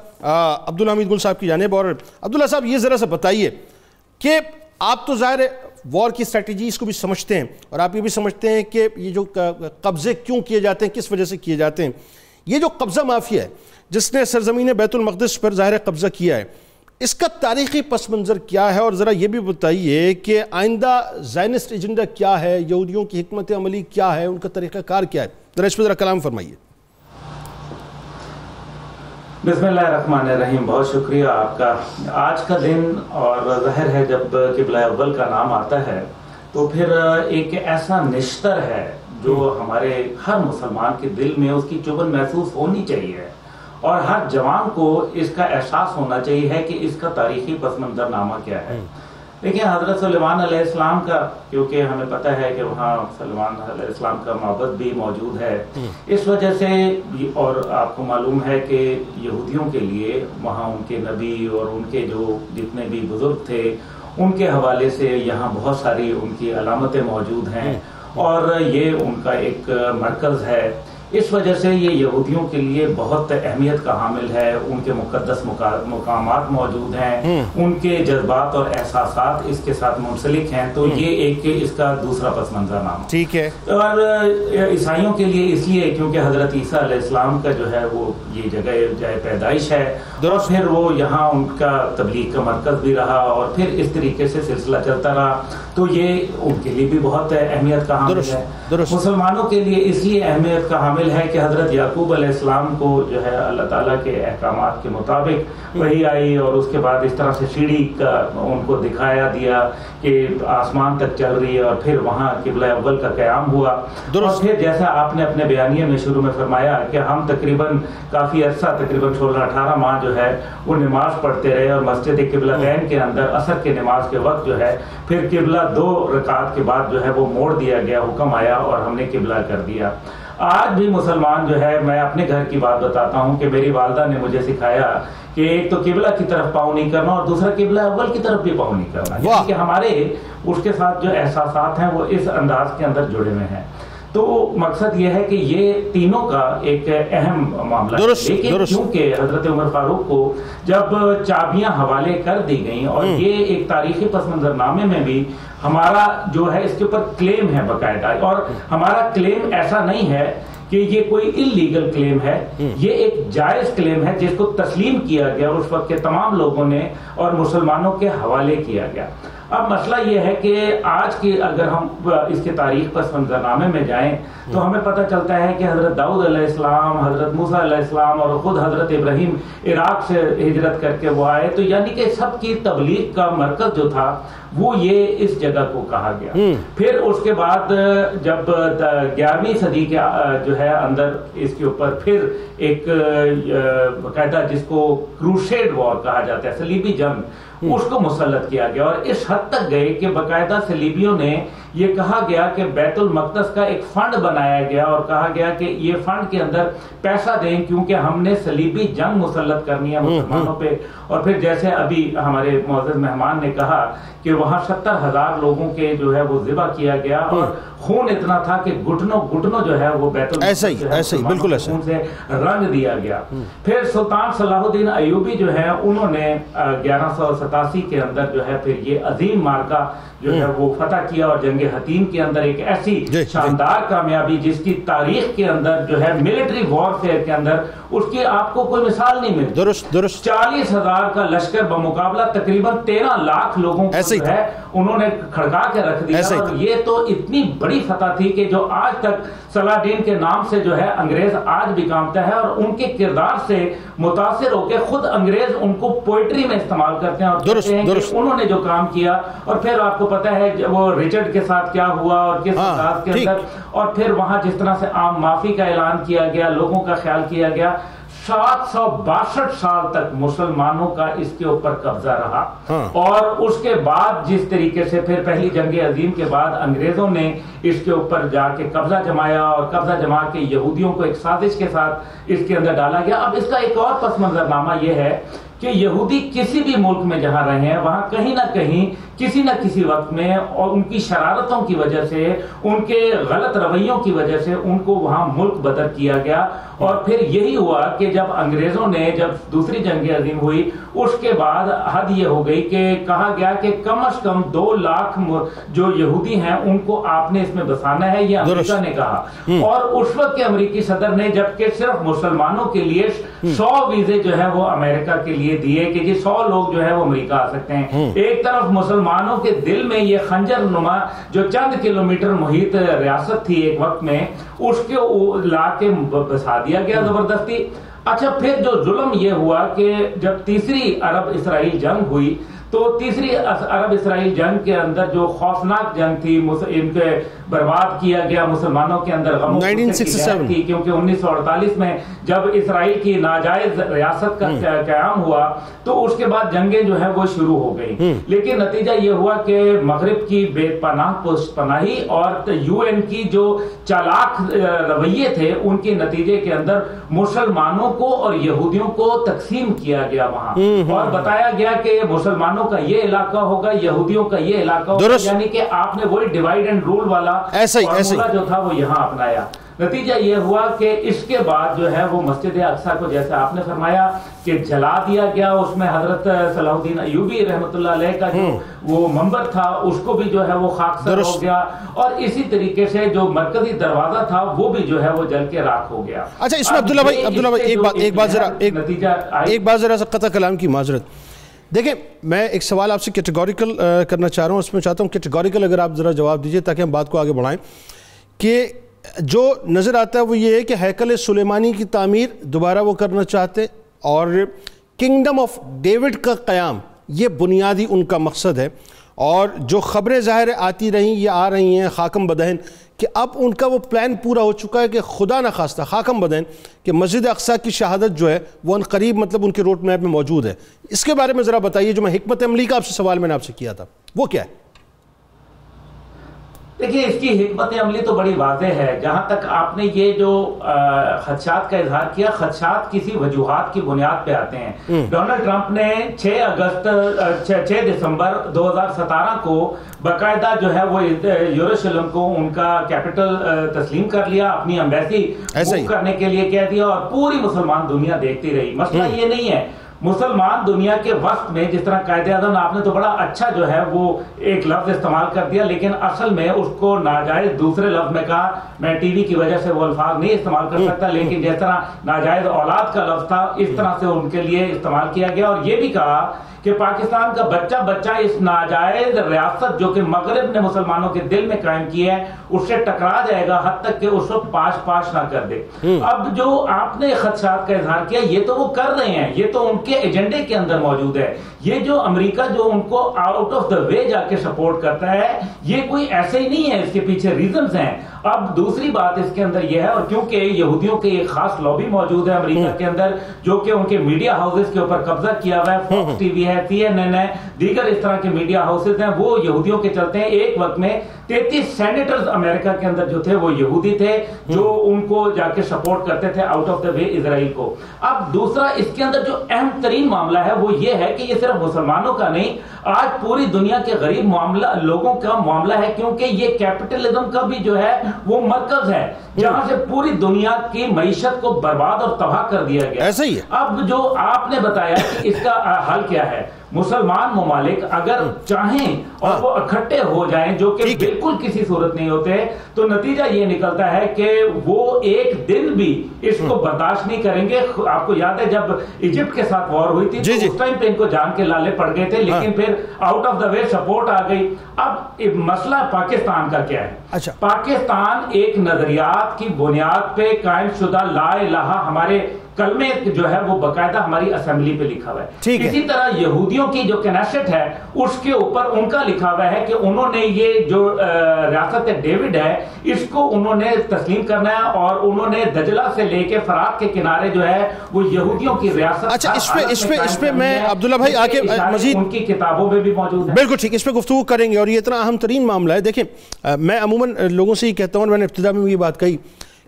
عبدالحمید گل صاحب کی جانب. اور عبداللہ صاحب یہ ذرا سا بتائیے کہ آپ تو ظاہر ہے وار کی اسٹریٹجیز کو بھی سمجھتے ہیں, اور آپ یہ بھی سمجھتے ہیں کہ یہ جو قبضے کیوں کیے جاتے ہیں, کس وجہ سے کیے جاتے ہیں. یہ جو قبضہ مافیا ہے جس نے سرزمین بیت المقدس پر ظاہر قبضہ کیا ہے, اس کا تاریخی پس منظر کیا ہے؟ اور ذرا یہ بھی بتائیے کہ آئندہ زائنسٹ ایجنڈا کیا ہے, یہودیوں کی حکمت عملی کیا ہے, ان کا طریقہ کار کیا ہے؟ ذرا اس پہ ذرا کلام فرمائیے. بسم اللہ الرحمن الرحیم. بہت شکریہ آپ کا. آج کا دن اور ظاہر ہے جب قبلہ اول کا نام آتا ہے تو پھر ایک ایسا نشتر ہے جو ہمارے ہر مسلمان کے دل میں اس کی چبھن محسوس ہونی چاہیے, اور ہر جوان کو اس کا احساس ہونا چاہیے کہ اس کا تاریخی پس منظر نامہ کیا ہے. دیکھیں, حضرت سلیمان علیہ السلام کا, کیونکہ ہمیں پتہ ہے کہ وہاں سلیمان علیہ السلام کا معبد بھی موجود ہے, اس وجہ سے, اور آپ کو معلوم ہے کہ یہودیوں کے لیے وہاں ان کے نبی اور ان کے جو جتنے بھی بزرگ تھے ان کے حوالے سے یہاں بہت ساری ان کی علامتیں موجود ہیں, اور یہ ان کا ایک مرکز ہے. اس وجہ سے یہ یہودیوں کے لیے بہت اہمیت کا حامل ہے. ان کے مقدس مقامات موجود ہیں, ان کے جذبات اور احساسات اس کے ساتھ منسلک ہیں. تو یہ ایک اس کا دوسرا پس منظر نام ٹھیک ہے. اور عیسائیوں کے لیے اس لیے کیونکہ حضرت عیسیٰ علیہ السلام کا جو ہے وہ یہ جگہ جائے پیدائش ہے, اور پھر وہ یہاں ان کا تبلیغ کا مرکز بھی رہا, اور پھر اس طریقے سے سلسلہ چلتا رہا. تو یہ ان کے لیے بھی بہت اہمیت کا حامل ہے. مسلمانوں کے لیے اس لیے اہمیت کا حامل ہے کہ حضرت یعقوب علیہ السلام کو جو ہے اللہ تعالیٰ کے احکامات کے مطابق وحی آئی, اور اس کے بعد اس طرح سے سیڑھی کا ان کو دکھایا دیا کہ آسمان تک چل رہی ہے, اور پھر وہاں قبلہ اول کا قیام ہوا. اور پھر جیسا آپ نے اپنے بیانیے میں شروع میں فرمایا کہ ہم تقریباً کافی عرصہ, تقریباً 16-18 ماہ جو ہے وہ نماز پڑھتے رہے, اور مسجد قبلتین کے اندر عصر کے نماز کے وقت جو ہے پھر قبلہ 2 رکعت کے بعد جو ہے وہ موڑ دیا گیا, حکم آیا اور ہم نے قبلہ کر دیا. آج بھی مسلمان جو ہے, میں اپنے گھر کی بات بتاتا ہوں کہ میری والدہ نے مجھے سکھایا کہ ایک تو قبلہ کی طرف پاؤں نہیں کرنا, اور دوسرا قبلہ اول کی طرف بھی پاؤں نہیں کرنا, یعنی کہ ہمارے اس کے ساتھ جو احساسات ہیں وہ اس انداز کے اندر جڑے ہوئے ہیں. تو مقصد یہ ہے کہ یہ تینوں کا ایک اہم معاملہ ہے. لیکن کیونکہ حضرت عمر فاروق کو جب چابیاں حوالے کر دی گئیں, اور یہ ایک تاریخی پس منظر نامے میں بھی ہمارا جو ہے اس کے اوپر کلیم ہے باقاعدہ, اور ہمارا کلیم ایسا نہیں ہے کہ یہ کوئی انلیگل کلیم ہے، یہ ایک جائز کلیم ہے جس کو تسلیم کیا گیا اس وقت کے تمام لوگوں نے اور مسلمانوں کے حوالے کیا گیا۔ اب مسئلہ یہ ہے کہ آج کی اگر ہم اس کے تاریخ پس منظرنامے میں جائیں تو ہمیں پتہ چلتا ہے کہ حضرت داؤد علیہ السلام، حضرت موسیٰ علیہ السلام اور خود حضرت ابراہیم عراق سے ہجرت کر کے وہ آئے، تو یعنی کہ سب کی تبلیغ کا مرکز جو تھا وہ یہ اس جگہ کو کہا گیا۔ پھر اس کے بعد جب 11ویں صدی کے جو ہے اندر اس کے اوپر پھر ایک باقاعدہ جس کو کروسیڈ وار کہا جاتا ہے، صلیبی جنگ، اس کو مسلط کیا گیا، اور اس حد تک گئے کہ باقاعدہ صلیبیوں نے یہ کہا گیا کہ بیت المقدس کا ایک فنڈ بنایا گیا اور کہا گیا کہ یہ فنڈ کے اندر پیسہ دیں کیونکہ ہم نے صلیبی جنگ مسلط کرنی ہے مسلمانوں پہ۔ اور پھر جیسے ابھی ہمارے معزز مہمان نے کہا کہ وہاں 70,000 لوگوں کے جو ہے وہ ذبح کیا گیا، اور خون اتنا تھا کہ گھٹنوں جو ہے وہ بیت المقدس بالکل خون سے رنگ دیا گیا۔ پھر سلطان صلاح الدین ایوبی جو ہے انہوں نے 1187 کے اندر جو ہے پھر یہ عظیم مارکہ جو ہے وہ فتح کیا، اور جنگ حطین کے اندر ایک ایسی شاندار کامیابی جس کی تاریخ کے اندر جو ہے ملٹری وار فیئر کے اندر اس کی آپ کو کوئی مثال نہیں ملتی۔ درست 40,000 کا لشکر بمقابلہ تقریباً 13 لاکھ لوگوں کو جو ہے انہوں نے کھڑکا کے رکھ دیا، اور یہ تو اتنی بڑی فتح تھی کہ جو آج تک صلاح الدین کے نام سے جو ہے انگریز آج بھی کامتا ہے، اور ان کے کردار سے متاثر ہو کے خود انگریز ان کو پوئٹری میں استعمال کرتے ہیں اور کہتے ہیں کہ انہوں نے جو کام کیا۔ اور پھر آپ کو پتہ ہے وہ رچرڈ کے ساتھ کیا ہوا اور کس انداز کے اندر، اور پھر وہاں جس طرح سے عام معافی کا اعلان کیا گیا، لوگوں کا خیال کیا گیا۔ 762 سال تک مسلمانوں کا اس کے اوپر قبضہ رہا، اور اس کے بعد جس طریقے سے پھر پہلی جنگ عظیم کے بعد انگریزوں نے اس کے اوپر جا کے قبضہ جمایا، اور قبضہ جما کے یہودیوں کو ایک سازش کے ساتھ اس کے اندر ڈالا گیا۔ اب اس کا ایک اور پس منظرنامہ یہ ہے کہ یہودی کسی بھی ملک میں جہاں رہے ہیں وہاں کہیں نہ کہیں کسی نہ کسی وقت میں، اور ان کی شرارتوں کی وجہ سے، ان کے غلط رویوں کی وجہ سے ان کو وہاں ملک بدر کیا گیا۔ اور پھر یہی ہوا کہ جب انگریزوں نے جب دوسری جنگ عظیم ہوئی اس کے بعد حد یہ ہو گئی کہ کہا گیا کہ کم از کم 2 لاکھ جو یہودی ہیں ان کو آپ نے اس میں بسانا ہے، یہ امریکہ نے کہا۔ اور اس وقت کے امریکی صدر نے جبکہ صرف مسلمانوں کے لیے 100 ویزے جو ہے وہ امریکہ کے لیے دیے کہ جی 100 لوگ جو ہے وہ امریکہ آ سکتے ہیں۔ ایک طرف مسلمانوں کے دل میں یہ خنجر نما جو چند کلومیٹر محیط ریاست تھی ایک وقت میں، اس کے لا کے بسا دیا گیا زبردستی۔ اچھا پھر جو ظلم یہ ہوا کہ جب تیسری عرب اسرائیل جنگ ہوئی تو تیسری عرب اسرائیل جنگ کے اندر جو خوفناک جنگ تھی، ان کے برباد کیا گیا مسلمانوں کے اندر غم و غصے کی لہر تھی، کیونکہ 1948 میں جب اسرائیل کی ناجائز ریاست کا قیام ہوا تو اس کے بعد جنگیں جو ہیں وہ شروع ہو گئی، لیکن نتیجہ یہ ہوا کہ مغرب کی بے پناہ پشت پناہی اور یو این کی جو چالاک رویے تھے ان کے نتیجے کے اندر مسلمانوں کو اور یہودیوں کو تقسیم کیا گیا وہاں، اور بتایا گیا کہ مسلمانوں کا یہ علاقہ ہوگا، یہودیوں کا یہ علاقہ ہوگا، یعنی کہ آپ نے وہی ڈیوائیڈ اینڈ رول والا فارمولا جو تھا وہ یہاں اپنایا۔ نتیجہ یہ ہوا کہ اس کے بعد جو ہے وہ مسجد اقصیٰ کو جیسے آپ نے فرمایا کہ جلا دیا گیا، اس میں حضرت صلاح الدین ایوبی رحمۃ اللہ علیہ کا جو وہ منبر تھا اس کو بھی جو ہے وہ خاکسار ہو گیا، اور اسی طریقے سے جو مرکزی دروازہ تھا وہ بھی جو ہے وہ جل کے راکھ ہو گیا۔ اچھا اس میں عبداللہ بھائی ایک بات ذرا قطع کلام کی معذرت، دیکھیں میں ایک سوال آپ سے کیٹیگوریکل کرنا چاہ رہا ہوں، اس میں چاہتا ہوں کیٹیگوریکل اگر آپ ذرا جواب دیجئے تاکہ ہم بات کو آگے بڑھائیں، کہ جو نظر آتا ہے وہ یہ ہے کہ ہیکل سلیمانی کی تعمیر دوبارہ وہ کرنا چاہتے، اور کنگڈم آف ڈیوڈ کا قیام یہ بنیادی ان کا مقصد ہے، اور جو خبریں ظاہر آتی رہیں یا آ رہی ہیں خاکم بدہن کہ اب ان کا وہ پلان پورا ہو چکا ہے کہ خدا نہ خواستہ خاکم بدہن کہ مسجد اقصیٰ کی شہادت جو ہے وہ ان قریب مطلب ان کے روڈ میپ میں موجود ہے، اس کے بارے میں ذرا بتائیے۔ جو میں حکمت عملی کا آپ سے سوال میں نے آپ سے کیا تھا وہ کیا ہے؟ دیکھیے اس کی حکمت عملی تو بڑی واضح ہے، جہاں تک آپ نے یہ جو خدشات کا اظہار کیا، خدشات کسی وجوہات کی بنیاد پہ آتے ہیں۔ ڈونلڈ ٹرمپ نے 6 دسمبر 2017 کو باقاعدہ جو ہے وہ یروشلم کو ان کا کیپٹل تسلیم کر لیا، اپنی ایمبیسی بک کرنے کے لیے کہہ دیا، اور پوری مسلمان دنیا دیکھتی رہی۔ مسئلہ یہ نہیں ہے، مسلمان دنیا کے وسط میں جس طرح قائد اعظم آپ نے تو بڑا اچھا جو ہے وہ ایک لفظ استعمال کر دیا، لیکن اصل میں اس کو ناجائز دوسرے لفظ میں کہا. میں ٹی وی کی وجہ سے وہ الفاظ نہیں استعمال کر سکتا، لیکن جس طرح ناجائز اولاد کا لفظ تھا اس طرح سے ان کے لیے استعمال کیا گیا. اور یہ بھی کہا کہ پاکستان کا بچہ اس ناجائز ریاست جو کہ مغرب نے مسلمانوں کے دل میں قائم کی ہے اس سے ٹکرا جائے گا، حد تک کہ اس کو پاش نہ کر دے. اب جو آپ نے خدشات کا اظہار کیا یہ تو وہ کر رہے ہیں، یہ تو ان کے ایجنڈے کے اندر موجود ہے. یہ جو امریکہ جو ان کو آؤٹ آف دا وے جا کے سپورٹ کرتا ہے یہ کوئی ایسے ہی نہیں ہے، اس کے پیچھے ریزنز ہیں. اب دوسری بات اس کے اندر یہ ہے، اور کیونکہ یہودیوں کے ایک خاص لابی موجود ہے امریکہ کے اندر جو کہ ان کے میڈیا ہاؤسز کے اوپر قبضہ کیا ہوا ہے، فاکس ٹی وی ہے، CNN ہے، دیگر اس طرح کے میڈیا ہاؤسز ہیں، وہ یہودیوں کے چلتے ہیں. ایک وقت میں 33 سینیٹرز امریکہ کے اندر جو تھے وہ یہودی تھے جو ان کو جا کے سپورٹ کرتے تھے آؤٹ آف دا وے اسرائیل کو. اب دوسرا اس کے اندر جو اہم ترین معاملہ ہے وہ یہ ہے کہ یہ صرف مسلمانوں کا نہیں، آج پوری دنیا کے غریب لوگوں کا معاملہ ہے، کیونکہ یہ کیپٹلزم کا بھی جو ہے وہ مرکز ہے جہاں سے پوری دنیا کی معیشت کو برباد اور تباہ کر دیا گیا. ایسا ہی ہے. اب جو آپ نے بتایا کہ اس کا حل کیا ہے، مسلمان ممالک اگر چاہیں اور وہ اکٹھے ہو جائیں جو کہ بالکل کسی صورت نہیں ہوتے، تو نتیجہ یہ نکلتا ہے کہ وہ ایک دن بھی اس کو برداشت نہیں کریں گے. آپ کو یاد ہے جب ایجپٹ کے ساتھ وار ہوئی تھی تو اس ٹائم پہ ان کو جان کے لالے پڑ گئے تھے، لیکن پھر out of the way support آ گئی. اب مسئلہ پاکستان کا کیا ہے؟ پاکستان ایک نظریات کی بنیاد پہ قائم شدہ لا الہ، ہمارے کلمے جو ہے وہ باقاعدہ ہماری اسمبلی پہ لکھا ہوا ہے. اسی طرح یہودیوں کی جو کنیسٹ ہے اس کے اوپر ان کا لکھا ہوا ہے کہ انہوں نے یہ جو ریاست ڈیوڈ ہے اس کو انہوں نے تسلیم کرنا ہے، اور انہوں نے دجلہ سے لے کے فرات کے کنارے جو ہے وہ یہودیوں کی ریاست. اچھا اس پہ میں عبداللہ بھائی آ کے مزید ان کی کتابوں میں بھی موجود ہے. بالکل ٹھیک، اس پہ گفتگو کریں گے. اور یہ اتنا اہم ترین معاملہ ہے. دیکھیں میں عموماً لوگوں سے ہی کہتا ہوں، میں نے ابتدا میں یہ بات کہی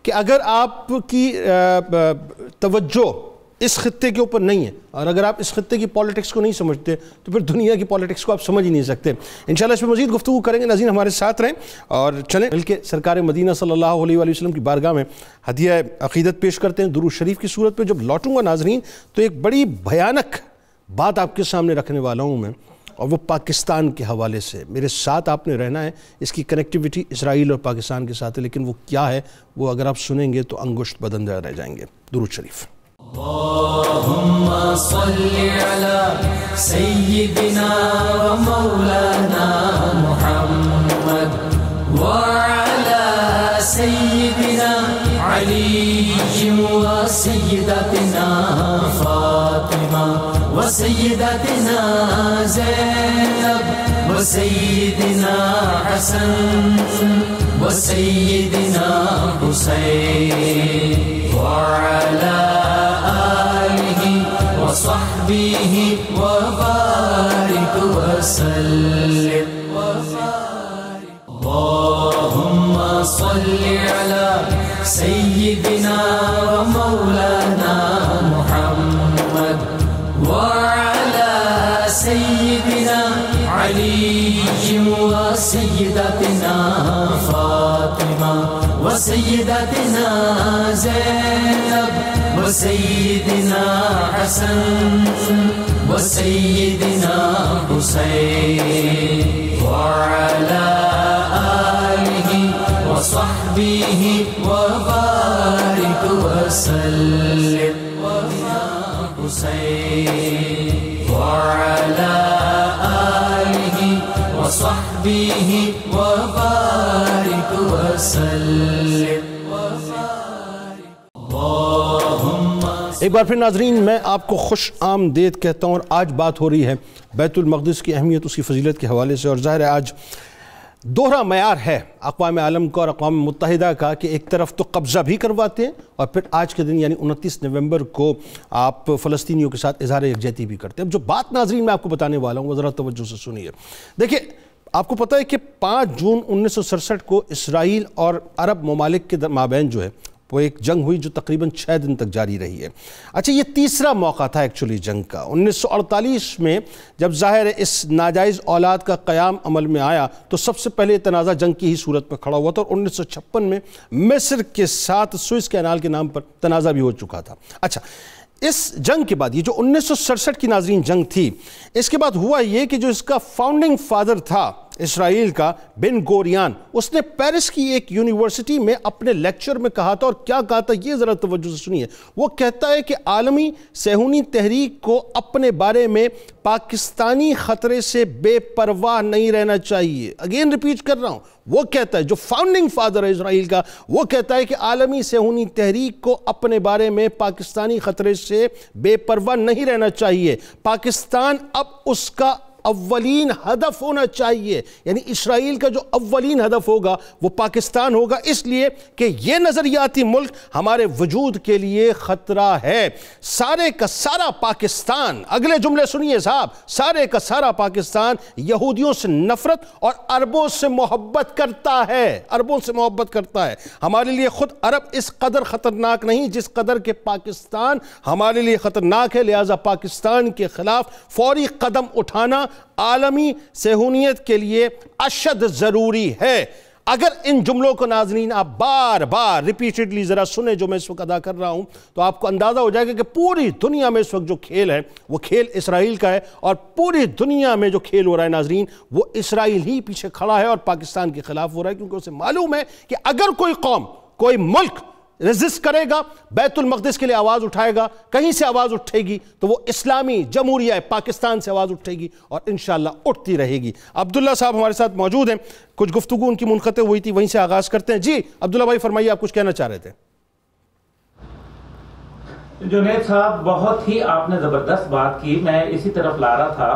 کہ اگر آپ کی توجہ اس خطے کے اوپر نہیں ہے اور اگر آپ اس خطے کی پالیٹکس کو نہیں سمجھتے تو پھر دنیا کی پالیٹکس کو آپ سمجھ ہی نہیں سکتے. انشاءاللہ اس پہ مزید گفتگو کریں گے. ناظرین ہمارے ساتھ رہیں اور چلیں مل کے سرکار مدینہ صلی اللہ علیہ وآلہ وسلم کی بارگاہ میں ہدیہ عقیدت پیش کرتے ہیں درود شریف کی صورت پہ. جب لوٹوں گا ناظرین تو ایک بڑی بھیانک بات آپ کے سامنے رکھنے والا ہوں میں، اور وہ پاکستان کے حوالے سے. میرے ساتھ آپ نے رہنا ہے. اس کی کنیکٹیویٹی اسرائیل اور پاکستان کے ساتھ ہے، لیکن وہ کیا ہے وہ اگر آپ سنیں گے تو انگشت بدن رہ جائیں گے. درود شریف. اللہم صلی علی سیدنا و مولانا محمد وعلی سیدنا علی و سیدتنا فاطمہ و سیدتنا زینب و سیدنا حسن و سیدنا حسین وعلی وصحبه وبارك وسلم. اللهم صل على سيدنا ومولانا محمد وعلى سيدنا علي وسيدتنا فاطمة وسيدتنا زينب وسيدنا حسن وسيدنا حسين وعلى آله وصحبه وبارك وسلم. حسين وعلى آله وصحبه وبارك وسلم. ایک بار پھر ناظرین میں آپ کو خوش آمدید کہتا ہوں. اور آج بات ہو رہی ہے بیت المقدس کی اہمیت، اس کی فضیلت کے حوالے سے. اور ظاہر ہے آج دوہرا معیار ہے اقوام عالم کا اور اقوام متحدہ کا کہ ایک طرف تو قبضہ بھی کرواتے ہیں اور پھر آج کے دن یعنی 29 نومبر کو آپ فلسطینیوں کے ساتھ اظہار یکجہتی بھی کرتے ہیں. اب جو بات ناظرین میں آپ کو بتانے والا ہوں وہ ذرا توجہ سے سنیے. دیکھیں آپ کو پتہ ہے کہ 5 جون 1967 کو اسرائیل اور عرب ممالک کے مابین جو ہے وہ ایک جنگ ہوئی جو تقریباً 6 دن تک جاری رہی ہے. اچھا یہ تیسرا موقع تھا ایکچولی جنگ کا. 1948 میں جب ظاہر ہے اس ناجائز اولاد کا قیام عمل میں آیا تو سب سے پہلے تنازع جنگ کی ہی صورت میں کھڑا ہوا تھا. اور 1956 میں مصر کے ساتھ سوئس کینال کے نام پر تنازع بھی ہو چکا تھا. اچھا اس جنگ کے بعد یہ جو 1967 کی ناظرین جنگ تھی، اس کے بعد ہوا یہ کہ جو اس کا فاؤنڈنگ فادر تھا اسرائیل کا، بن گوریان، اس نے پیرس کی ایک یونیورسٹی میں اپنے لیکچر میں کہا تھا، اور کیا کہا تھا یہ ذرا توجہ سے سنیے۔ وہ کہتا ہے کہ عالمی صہیونی تحریک کو اپنے بارے میں پاکستانی خطرے سے بے پرواہ نہیں رہنا چاہیے۔ اگین ریپیٹ کر رہا ہوں، وہ کہتا ہے، جو فاؤنڈنگ فادر ہے اسرائیل کا، وہ کہتا ہے کہ عالمی صہیونی تحریک کو اپنے بارے میں پاکستانی خطرے سے بے پرواہ نہیں رہنا چاہیے۔ پاکستان اب اس کا اولین ہدف ہونا چاہیے، یعنی اسرائیل کا جو اولین ہدف ہوگا وہ پاکستان ہوگا، اس لیے کہ یہ نظریاتی ملک ہمارے وجود کے لیے خطرہ ہے۔ سارے کا سارا پاکستان، اگلے جملے سنیے صاحب، سارے کا سارا پاکستان یہودیوں سے نفرت اور عربوں سے محبت کرتا ہے، عربوں سے محبت کرتا ہے۔ ہمارے لیے خود عرب اس قدر خطرناک نہیں جس قدر کہ پاکستان ہمارے لیے خطرناک ہے، لہٰذا پاکستان کے خلاف فوری قدم اٹھانا عالمی صہیونیت کے لیے اشد ضروری ہے۔ اگر ان جملوں کو ناظرین آپ بار بار ریپیٹڈلی ذرا سنیں جو میں اس وقت ادا کر رہا ہوں، تو آپ کو اندازہ ہو جائے گا کہ پوری دنیا میں اس وقت جو کھیل ہے وہ کھیل اسرائیل کا ہے، اور پوری دنیا میں جو کھیل ہو رہا ہے ناظرین وہ اسرائیل ہی پیچھے کھڑا ہے اور پاکستان کے خلاف ہو رہا ہے، کیونکہ اسے معلوم ہے کہ اگر کوئی قوم، کوئی ملک ریزسٹ کرے گا، بیت المقدس کے لیے آواز اٹھائے گا، کہیں سے آواز اٹھے گی تو وہ اسلامی جمہوریہ پاکستان سے آواز اٹھے گی، اور انشاءاللہ اٹھتی رہے گی۔ عبداللہ صاحب ہمارے ساتھ موجود ہیں، کچھ گفتگو ان کی منقطع ہوئی تھی، وہیں سے آغاز کرتے ہیں۔ جی عبداللہ بھائی فرمائیے، آپ کچھ کہنا چاہ رہے تھے۔ جنید صاحب بہت ہی آپ نے زبردست بات کی، میں اسی طرف لا رہا تھا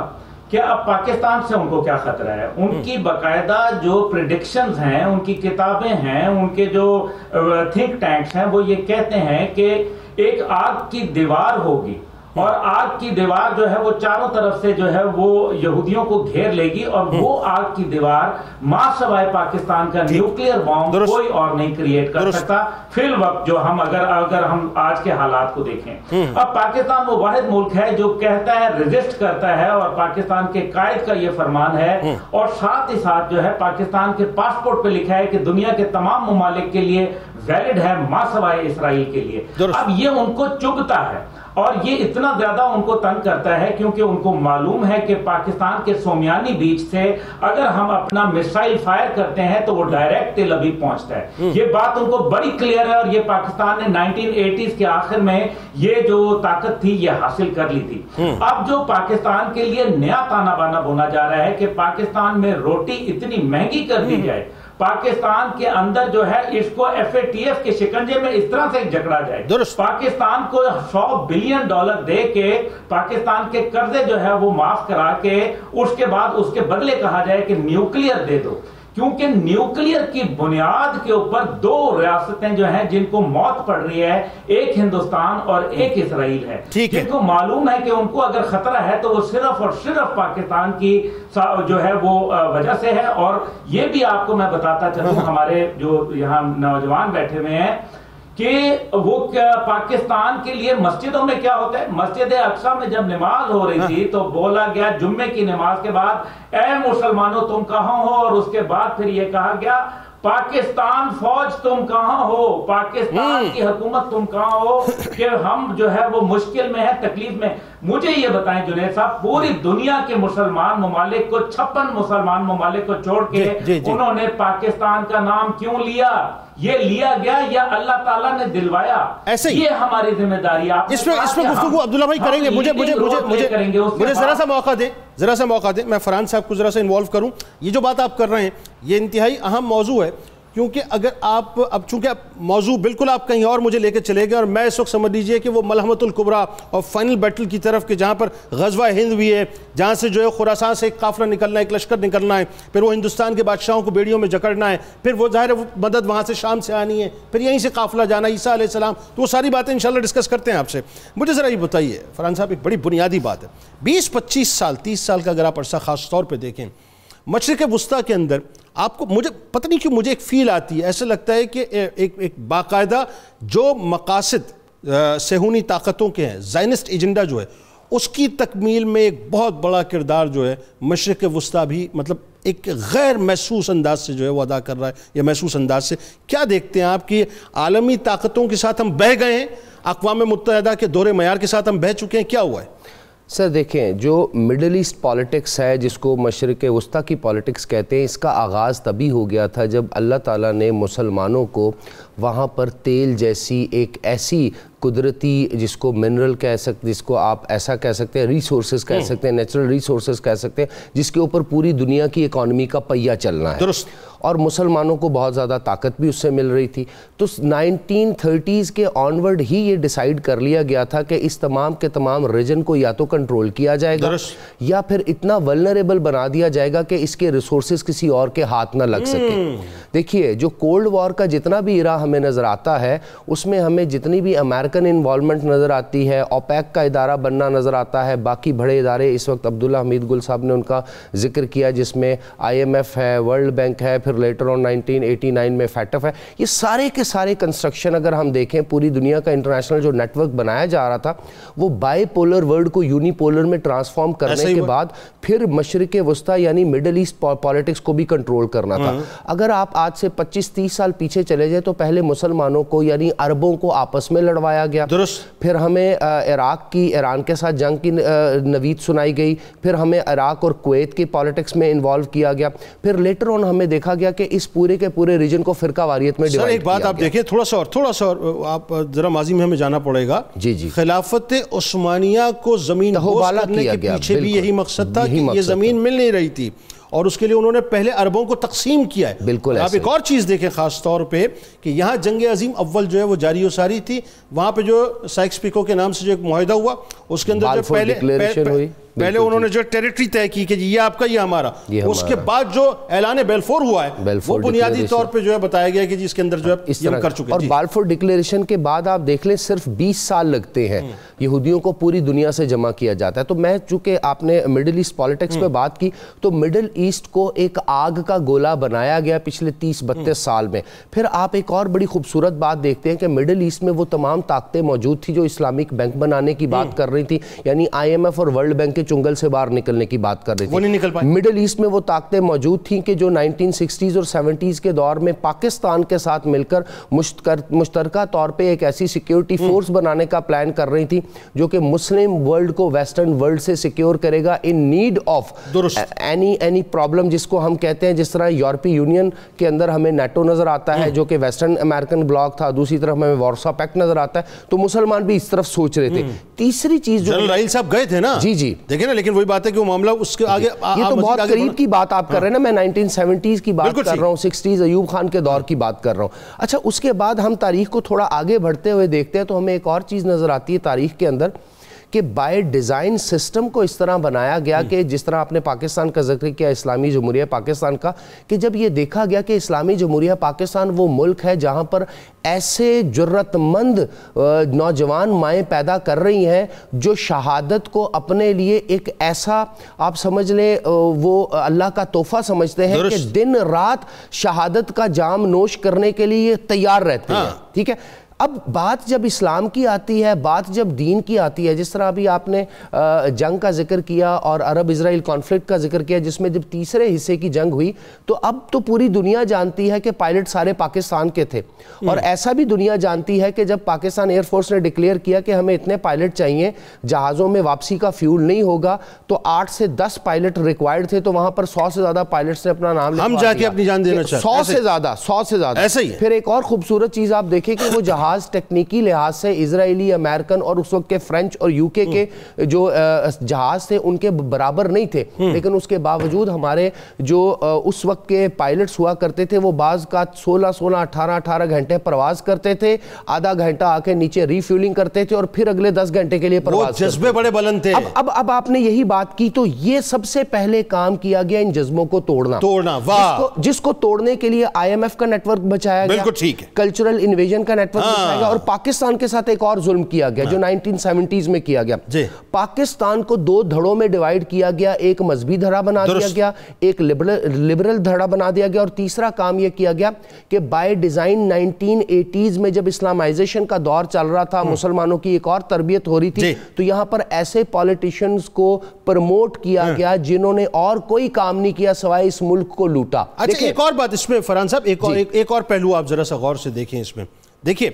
کہ اب پاکستان سے ان کو کیا خطرہ ہے۔ ان کی باقاعدہ جو پریڈکشنز ہیں، ان کی کتابیں ہیں، ان کے جو تھنک ٹینکس ہیں، وہ یہ کہتے ہیں کہ ایک آگ کی دیوار ہوگی، اور آگ کی دیوار جو ہے وہ چاروں طرف سے جو ہے وہ یہودیوں کو گھیر لے گی، اور وہ آگ کی دیوار ماں سوائے پاکستان کا نیوکلیئر بام کوئی اور نہیں کریٹ کر سکتا فی الوقت، جو ہم اگر ہم آج کے حالات کو دیکھیں۔ اب پاکستان وہ واحد ملک ہے جو کہتا ہے، ریزسٹ کرتا ہے، اور پاکستان کے قائد کا یہ فرمان ہے، اور ساتھ ہی ساتھ جو ہے پاکستان کے پاسپورٹ پہ لکھا ہے کہ دنیا کے تمام ممالک کے لیے ویلڈ ہے، ماں سوائے اسرائیل کے لیے۔ اب یہ ان کو چبھتا ہے، اور یہ اتنا زیادہ ان کو تنگ کرتا ہے کیونکہ ان کو معلوم ہے کہ پاکستان کے سومیانی بیچ سے اگر ہم اپنا میسائل فائر کرتے ہیں تو وہ ڈائریکٹ تل ابیب پہنچتا ہے۔ یہ بات ان کو بڑی کلیئر ہے، اور یہ پاکستان نے 1980s کے آخر میں یہ جو طاقت تھی یہ حاصل کر لی تھی۔ اب جو پاکستان کے لیے نیا تانا بانا بنا جا رہا ہے کہ پاکستان میں روٹی اتنی مہنگی کر دی جائے، پاکستان کے اندر جو ہے اس کو FATF کے شکنجے میں اس طرح سے جکڑا جائے، پاکستان کو $100 بلین دے کے پاکستان کے قرضے جو ہے وہ معاف کرا کے اس کے بعد اس کے بدلے کہا جائے کہ نیوکلیئر دے دو، کیونکہ نیوکلیئر کی بنیاد کے اوپر دو ریاستیں جو ہیں جن کو موت پڑ رہی ہے، ایک ہندوستان اور ایک اسرائیل ہے، جن کو معلوم ہے کہ ان کو اگر خطرہ ہے تو وہ صرف اور صرف پاکستان کی جو ہے وہ وجہ سے ہے۔ اور یہ بھی آپ کو میں بتاتا چلوں، ہمارے جو یہاں نوجوان بیٹھے ہوئے ہیں، کہ وہ پاکستان کے لیے مسجدوں میں کیا ہوتا ہے، مسجد اقصی میں جب نماز ہو رہی تھی تو بولا گیا جمعے کی نماز کے بعد، اے مسلمانوں تم کہاں ہو، اور اس کے بعد پھر یہ کہا گیا پاکستان فوج تم کہاں ہو، پاکستان کی حکومت تم کہاں ہو، کہ ہم جو ہے وہ مشکل میں ہے، تکلیف میں۔ مجھے یہ بتائیں جنید صاحب، پوری دنیا کے مسلمان ممالک کو، 56 مسلمان ممالک کو چھوڑ کے انہوں نے پاکستان کا نام کیوں لیا؟ یہ لیا گیا یا اللہ تعالیٰ نے دلوایا؟ ایسے ہی یہ ہماری ذمہ داری ہے۔ اس میں گفتگو عبداللہ بھائی کریں گے، مجھے ذرا سا موقع دیں، میں فرحان صاحب کو ذرا سا انوالو کروں۔ یہ جو بات آپ کر رہے ہیں یہ انتہائی اہم موضوع ہے، کیونکہ اگر آپ اب چونکہ موضوع بالکل آپ کہیں اور مجھے لے کے چلے گئے، اور میں اس وقت سمجھ لیجئے کہ وہ ملحمۃ الکبریٰ اور فائنل بیٹل کی طرف کہ جہاں پر غزوہ ہند بھی ہے، جہاں سے جو ہے خراسان سے ایک قافلہ نکلنا ہے، ایک لشکر نکلنا ہے، پھر وہ ہندوستان کے بادشاہوں کو بیڑیوں میں جکڑنا ہے، پھر وہ ظاہر ہے وہ مدد وہاں سے شام سے آنی ہے، پھر یہیں سے قافلہ جانا عیسیٰ علیہ السلام، تو وہ ساری باتیں انشاءاللہ ڈسکس کرتے ہیں آپ سے۔ مجھے ذرا یہ بتائیے فرحان صاحب، ایک بڑی بنیادی بات ہے، 20-25 سال 30 سال کا اگر آپ عرصہ خاص طور پہ دیکھیں، مشرق وسطیٰ کے اندر آپ کو، مجھے پتہ نہیں کیوں مجھے ایک فیل آتی ہے، ایسا لگتا ہے کہ ایک باقاعدہ جو مقاصد صہیونی طاقتوں کے ہیں، زائنسٹ ایجنڈا جو ہے، اس کی تکمیل میں ایک بہت بڑا کردار جو ہے مشرق وسطیٰ بھی مطلب ایک غیر محسوس انداز سے جو ہے وہ ادا کر رہا ہے, یا محسوس انداز سے. کیا دیکھتے ہیں آپ کہ عالمی طاقتوں کے ساتھ ہم بہہ گئے ہیں, اقوام متحدہ کے دور معیار کے ساتھ ہم بہہ چکے ہیں, کیا ہوا ہے؟ سر دیکھیں, جو مڈل ایسٹ پالیٹکس ہے, جس کو مشرق وسطیٰ کی پالیٹکس کہتے ہیں, اس کا آغاز تبھی ہو گیا تھا جب اللہ تعالیٰ نے مسلمانوں کو وہاں پر تیل جیسی ایک ایسی قدرتی, جس کو منرل کہہ سکتے, جس کو آپ ایسا کہہ سکتے ہیں, ریسورسز کہہ سکتے ہیں, نیچرل ریسورسز کہہ سکتے ہیں, جس کے اوپر پوری دنیا کی اکانومی کا پہیہ چلنا ہے. درست. اور مسلمانوں کو بہت زیادہ طاقت بھی اس سے مل رہی تھی. تو 1930s کے آنورڈ ہی یہ ڈیسائیڈ کر لیا گیا تھا کہ اس تمام کے تمام ریجن کو یا تو کنٹرول کیا جائے گا, یا پھر اتنا ولنریبل بنا دیا جائے گا کہ اس کے ریسورسز کسی اور کے ہاتھ نہ لگ سکے. دیکھیے, جو کولڈ وار کا جتنا بھی ایرا ہمیں نظر آتا ہے, اس میں ہمیں جتنی بھی امریکن انوالومنٹ نظر آتی ہے, اوپیک کا ادارہ بننا نظر آتا ہے, باقی بڑے ادارے, اس وقت عبداللہ حمید گل صاحب نے ان کا ذکر کیا, جس میں IMF ہے, ورلڈ بینک ہے, پھر لیٹر آن 1989 میں فیٹف ہے. یہ سارے کے سارے کنسٹرکشن اگر ہم دیکھیں, پوری دنیا کا انٹرنیشنل جو نیٹ ورک بنایا جا رہا تھا, وہ بائی پولر ورلڈ کو یونی پولر میں ٹرانسفارم کرنے کے بعد پھر مشرق وسطیٰ یعنی مڈل ایسٹ پالیٹکس کو بھی کنٹرول کرنا تھا. اگر آپ آج سے 25-30 سال پیچھے چلے جائیں تو پہلے مسلمانوں کو یعنی عربوں کو آپس میں لڑوایا گیا, پھر ہمیں عراق کی ایران کے ساتھ جنگ کی نوید سنائی گئی, پھر ہمیں عراق اور کویت کی پالیٹکس میں انوالو کیا گیا, پھر لیٹر آن ہمیں دیکھا گیا کہ اس پورے کے پورے ریجن کو فرقہ واریت میں ڈیوائیڈ کیا گیا. ایک بات آپ دیکھیں, تھوڑا سا اور آپ ذرا ماضی میں ہمیں جانا پڑے گا. جی. خلافت عثمانیہ کو زمین بوس کرنے کے پیچھے بھی یہی مقصد تھا کہ یہ زمین مل نہیں رہی تھی, اور اس کے لیے انہوں نے پہلے عربوں کو تقسیم کیا ہے. بالکل. آپ ایک اور چیز دیکھیں خاص طور پہ کہ یہاں جنگ عظیم اول جو ہے وہ جاری و ساری تھی, وہاں پہ جو سائکس پیکو کے نام سے جو ایک معاہدہ ہوا, اس کے اندر جو پہلے انہوں نے جو ٹیریٹری طے کی کہ یہ آپ کا, یہ ہمارا, اس کے بعد جو اعلان بیلفور ہوا ہے وہ بنیادی طور پہ جو ہے بتایا گیا کہ اس کے اندر جو ہے ہم کر چکے ہیں. اور بالفور ڈکلیریشن کے بعد آپ دیکھ لیں صرف 20 سال لگتے ہیں یہودیوں کو پوری دنیا سے جمع کیا جاتا ہے. تو میں چونکہ آپ نے مڈل ایسٹ پالیٹکس پہ بات کی, تو مڈل ایسٹ کو ایک آگ کا گولہ بنایا گیا پچھلے 30-32 سال میں. پھر آپ ایک اور بڑی خوبصورت بات دیکھتے ہیں کہ مڈل ایسٹ میں وہ تمام طاقتیں موجود تھی جو اسلامک بینک بنانے کی بات کر رہی تھی, یعنی IMF اور ورلڈ بینک چنگل سے باہر نکلنے کی بات کر رہی تھی. وہ نہیں نکل پائے. مڈل ایسٹ میں وہ طاقتیں موجود تھیں کہ جو 1960s اور 70s کے دور میں پاکستان کے ساتھ مل کر مشترکہ طور پہ ایک ایسی سیکیورٹی فورس بنانے کا پلان کر رہی تھی جو کہ مسلم ورلڈ کو ویسٹرن ورلڈ سے سیکیور کرے گا in need of any problem, جس کو ہم کہتے ہیں, جس طرح یورپی یونین کے اندر ہمیں نیٹو نظر آتا ہے جو کہ ویسٹرن امریکن بلاک تھا, دوسری طرف ہمیں وارسا پیکٹ نظر آتا ہے, تو مسلمان بھی اس طرف سوچ رہے تھے. تیسری چیز جو جنرل رائل صاحب گئے تھے نا, جی دیکھیں نا, لیکن وہی بات ہے کہ وہ معاملہ اس کے آگے, یہ تو بہت قریب کی بات آپ کر رہے ہیں نا, میں 1970s کی بات کر رہا ہوں, 60s ایوب خان کے دور کی بات کر رہا ہوں. اچھا, اس کے بعد ہم تاریخ کو تھوڑا آگے بڑھتے ہوئے دیکھتے ہیں تو ہمیں ایک اور چیز نظر آتی ہے تاریخ کے اندر کہ بائی ڈیزائن سسٹم کو اس طرح بنایا گیا کہ جس طرح آپ نے پاکستان کا ذکر کیا, اسلامی جمہوریہ پاکستان کا, کہ جب یہ دیکھا گیا کہ اسلامی جمہوریہ پاکستان وہ ملک ہے جہاں پر ایسے جرت مند نوجوان مائیں پیدا کر رہی ہیں جو شہادت کو اپنے لیے ایک ایسا, آپ سمجھ لیں, وہ اللہ کا تحفہ سمجھتے ہیں کہ دن رات شہادت کا جام نوش کرنے کے لیے تیار رہتے ہیں. ٹھیک ہے, اب بات جب اسلام کی آتی ہے, بات جب دین کی آتی ہے, جس طرح ابھی آپ نے جنگ کا ذکر کیا اور عرب اسرائیل کانفلکٹ کا ذکر کیا, جس میں جب تیسرے حصے کی جنگ ہوئی تو اب تو پوری دنیا جانتی ہے کہ پائلٹ سارے پاکستان کے تھے, اور ایسا بھی دنیا جانتی ہے کہ جب پاکستان ایئر فورس نے ڈکلیئر کیا کہ ہمیں اتنے پائلٹ چاہیے, جہازوں میں واپسی کا فیول نہیں ہوگا, تو 8 سے 10 پائلٹ ریکوائرڈ تھے, تو وہاں پر 100 سے زیادہ پائلٹس نے اپنا نام لکھوا دیا, ہم جا کے اپنی جان دینا چاہتے ہیں, 100 سے زیادہ. پھر ایک اور خوبصورت چیز آپ دیکھیں کہ وہ جہاز ٹیکنیکی لحاظ سے اسرائیلی, امریکن اور اس وقت کے فرینچ اور UK کے جو جہاز تھے ان کے برابر نہیں تھے, لیکن اس کے باوجود ہمارے جو اس وقت کے پائلٹس ہوا کرتے تھے وہ بعض کا 16-18 گھنٹے پرواز کرتے تھے, آدھا گھنٹہ آ کے نیچے ریفیولنگ کرتے تھے اور پھر اگلے 10 گھنٹے کے لیے پرواز کرتے. جذبے بڑے بلند تھے. اب آپ نے یہی بات کی, تو یہ سب سے پہلے کام کیا گیا ان جذبوں کو توڑنا, جس کو توڑنے کے لیے IMF کا نیٹ ورک بچایا گیا, کلچرل انویژن کا نیٹ ورک آئے گا. اور پاکستان کے ساتھ ایک اور ظلم کیا گیا جو 1970s میں کیا گیا. پاکستان کو 2 دھڑوں میں ڈیوائیڈ کیا گیا, ایک مذہبی دھڑا بنا دیا گیا, ایک لبرل دھڑا بنا دیا گیا, اور تیسرا کام یہ کیا گیا کہ بائی ڈیزائن 1980s میں جب اسلامائزیشن کا دور چل رہا تھا, مسلمانوں کی ایک اور تربیت ہو رہی تھی, تو یہاں پر ایسے پولیٹیشنز کو پروموٹ کیا گیا جنہوں نے اور کوئی کام نہیں کیا سوائے اس ملک کو لوٹا. اچھا ایک اور بات اس میں فرحان صاحب, ایک اور پہلو آپ ذرا سا غور سے دیکھیں اس میں. دیکھیے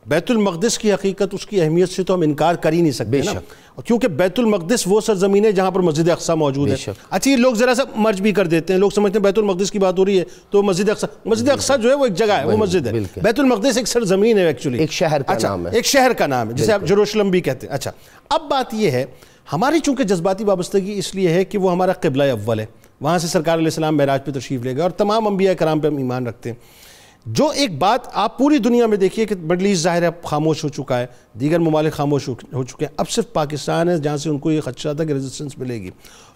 بیت المقدس کی حقیقت, اس کی اہمیت سے تو ہم انکار کر ہی نہیں سکتے نا, کیونکہ بیت المقدس وہ سرزمین ہے جہاں پر مسجد اقصیٰ موجود ہے. اچھا یہ لوگ ذرا سا مرج بھی کر دیتے ہیں, لوگ سمجھتے ہیں بیت المقدس کی بات ہو رہی ہے تو مسجد اقصیٰ جو ہے وہ ایک جگہ ہے, وہ مسجد ہے. بیت المقدس ایک سرزمین ہے ایکچولی, ایک شہر کا نام ہے, ایک شہر کا نام ہے جسے آپ جروشلم بھی کہتے ہیں. اچھا اب بات یہ ہے, ہماری چونکہ جذباتی وابستگی اس لیے ہے کہ وہ ہمارا قبلہ اول ہے, وہاں سے سرکار علیہ السلام معراج پہ تشریف لے گئے, اور تمام انبیاء کرام پہ ہم ایمان رکھتے ہیں. جو ایک بات آپ پوری دنیا میں دیکھیے کہ مڈل ایسٹ ظاہر ہے خاموش ہو چکا ہے, دیگر ممالک خاموش ہو چکے ہیں, اب صرف پاکستان ہے جہاں سے ان کو یہ خدشہ تھا کہ ریزسٹنس ملے گی.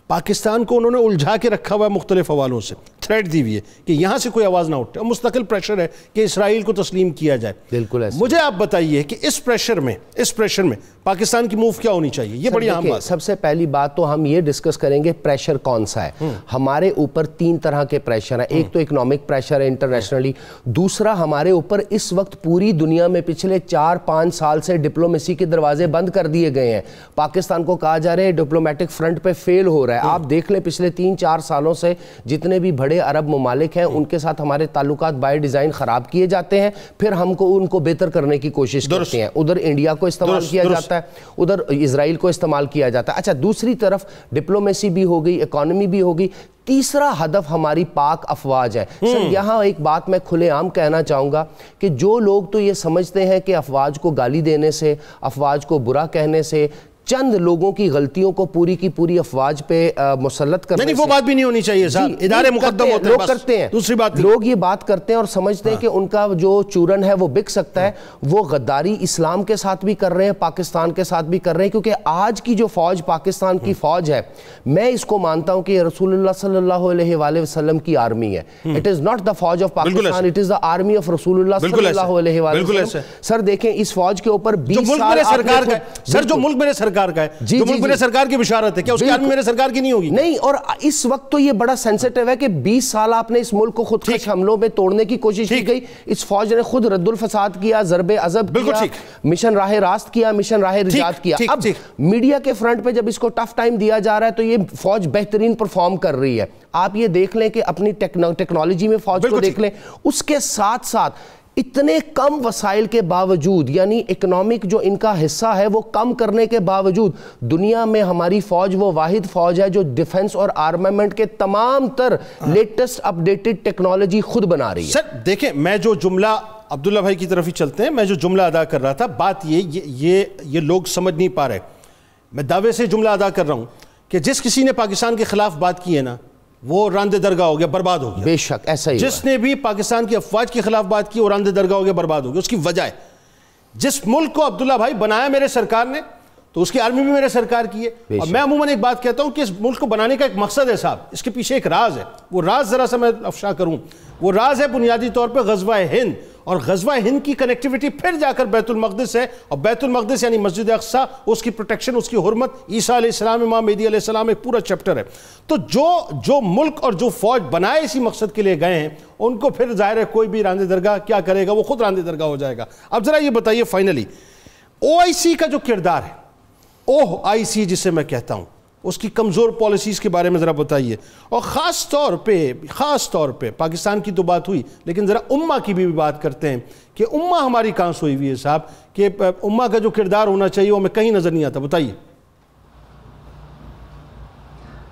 پاکستان کو انہوں نے الجھا کے رکھا ہوا ہے مختلف حوالوں سے, تھریٹ دی ہوئی ہے کہ یہاں سے کوئی آواز نہ اٹھے, اور مستقل پریشر ہے کہ اسرائیل کو تسلیم کیا جائے. بالکل ایسا. مجھے آپ بتائیے کہ اس پریشر میں پاکستان کی موو کیا ہونی چاہیے, یہ بڑی اہم بات. سب سے پہلی بات تو ہم یہ ڈسکس کریں گے پریشر کون سا ہے. ہمارے اوپر 3 طرح کے پریشر ہیں. ایک تو اکنامک پریشر ہے انٹرنیشنلی, دوسرا ہمارے اوپر اس وقت پوری دنیا میں پچھلے 4-5 سال سے ڈپلومیسی کے دروازے بند کر دیے گئے ہیں. پاکستان کو کہا جا رہا ہے ڈپلومیٹک فرنٹ پہ فیل ہو رہا ہے. آپ دیکھ لیں پچھلے 3-4 سالوں سے جتنے بھی بڑے عرب ممالک ہیں ان کے ساتھ ہمارے تعلقات بائی ڈیزائن خراب کیے جاتے ہیں, پھر ہم کو ان کو بہتر کرنے کی کوشش کرتے ہیں. ادھر انڈیا کو استعمال کیا جاتا ہے, ادھر اسرائیل کو استعمال کیا جاتا ہے. اچھا دوسری طرف ڈپلومیسی بھی ہو گئی, اکانومی بھی ہو گئی, تیسرا ہدف ہماری پاک افواج ہے. سر یہاں ایک بات میں کھلے عام کہنا چاہوں گا کہ جو لوگ تو یہ سمجھتے ہیں کہ افواج کو گالی دینے سے, افواج کو برا کہنے سے, چند لوگوں کی غلطیوں کو پوری کی پوری افواج پہ مسلط کرنے سے, نہیں وہ بات بھی نہیں ہونی چاہیے صاحب, ادارے مقدم ہوتے ہیں, لوگ کرتے ہیں. دوسری بات لوگ یہ بات کرتے ہیں اور سمجھتے ہیں کہ ان کا جو چورن ہے وہ بک سکتا ہے. وہ غداری اسلام کے ساتھ بھی کر رہے ہیں, پاکستان کے ساتھ بھی کر رہے ہیں, کیونکہ آج کی جو فوج پاکستان کی فوج ہے, میں اس کو مانتا ہوں کہ یہ رسول اللہ صلی اللہ علیہ وآلہ وسلم کی آرمی ہے. اٹ از ناٹ دا فوج of Pakistan, it is the army of رسول اللہ صلی اللہ علیہ وآلہ وسلم. سر دیکھیں اس فوج کے اوپر 20 سال سرکار کا ہے, سر جو ملک میرے سرکار کا ہے, میرے سرکار کی بشارت ہے, کیا اس کی آرمی میرے سرکار کی نہیں ہوگی؟ نہیں, اور اس وقت تو یہ بڑا سینسیٹیو ہے کہ 20 سال آپ نے اس ملک کو خودکش حملوں میں توڑنے کی کوشش کی گئی. اس فوج نے خود رد الفساد کیا, ضرب عضب کیا, مشن راہ راست کیا, مشن راہ رجات کیا. اب میڈیا کے فرنٹ پہ جب اس کو ٹف ٹائم دیا جا رہا ہے تو یہ فوج بہترین پرفارم کر رہی ہے. آپ یہ دیکھ لیں کہ اپنی ٹیکنالوجی میں فوج کو دیکھ لیں, اس کے ساتھ ساتھ اتنے کم وسائل کے باوجود, یعنی اکنامک جو ان کا حصہ ہے وہ کم کرنے کے باوجود, دنیا میں ہماری فوج وہ واحد فوج ہے جو ڈیفنس اور آرمامنٹ کے تمام تر لیٹسٹ اپڈیٹڈ ٹیکنالوجی خود بنا رہی ہے. سر دیکھیں, میں جو جملہ عبداللہ بھائی کی طرف ہی چلتے ہیں, میں جو جملہ ادا کر رہا تھا, بات یہ لوگ سمجھ نہیں پا رہے. میں دعوے سے جملہ ادا کر رہا ہوں کہ جس کسی نے پاکستان کے خلاف بات کی ہے نا, وہ راندِ درگاہ ہو گیا, برباد ہو گیا. بے شک ایسا ہی. جس نے بھی پاکستان کی افواج کے خلاف بات کی وہ راندِ درگاہ ہو گیا, برباد ہو گیا. اس کی وجہ ہے جس ملک کو عبداللہ بھائی بنایا میرے سرکار نے, تو اس کی آرمی بھی میرے سرکار کی ہے. اور میں عموماً ایک بات کہتا ہوں کہ اس ملک کو بنانے کا ایک مقصد ہے صاحب, اس کے پیچھے ایک راز ہے. وہ راز ذرا سا میں افشا کروں, وہ راز ہے بنیادی طور پہ غزوہ ہند, اور غزوہ ہند کی کنیکٹیوٹی پھر جا کر بیت المقدس ہے, اور بیت المقدس یعنی مسجد اقصیٰ, اس کی پروٹیکشن, اس کی حرمت, عیسیٰ علیہ السلام, امام مہدی علیہ السلام, ایک پورا چیپٹر ہے. تو جو ملک اور جو فوج بنائے اسی مقصد کے لیے گئے ہیں, ان کو پھر ظاہر ہے کوئی بھی راندِ درگاہ کیا کرے گا, وہ خود راندِ درگاہ ہو جائے گا. اب ذرا یہ بتائیے فائنلی OIC کا جو کردار ہے, OIC جسے میں کہتا ہوں, اس کی کمزور پالیسیز کے بارے میں ذرا بتائیے. اور خاص طور پہ پاکستان کی تو بات ہوئی, لیکن ذرا امہ کی بھی بات کرتے ہیں کہ امہ ہماری کہاں سوئی ہوئی ہے صاحب, کہ امہ کا جو کردار ہونا چاہیے وہ ہمیں کہیں نظر نہیں آتا. بتائیے.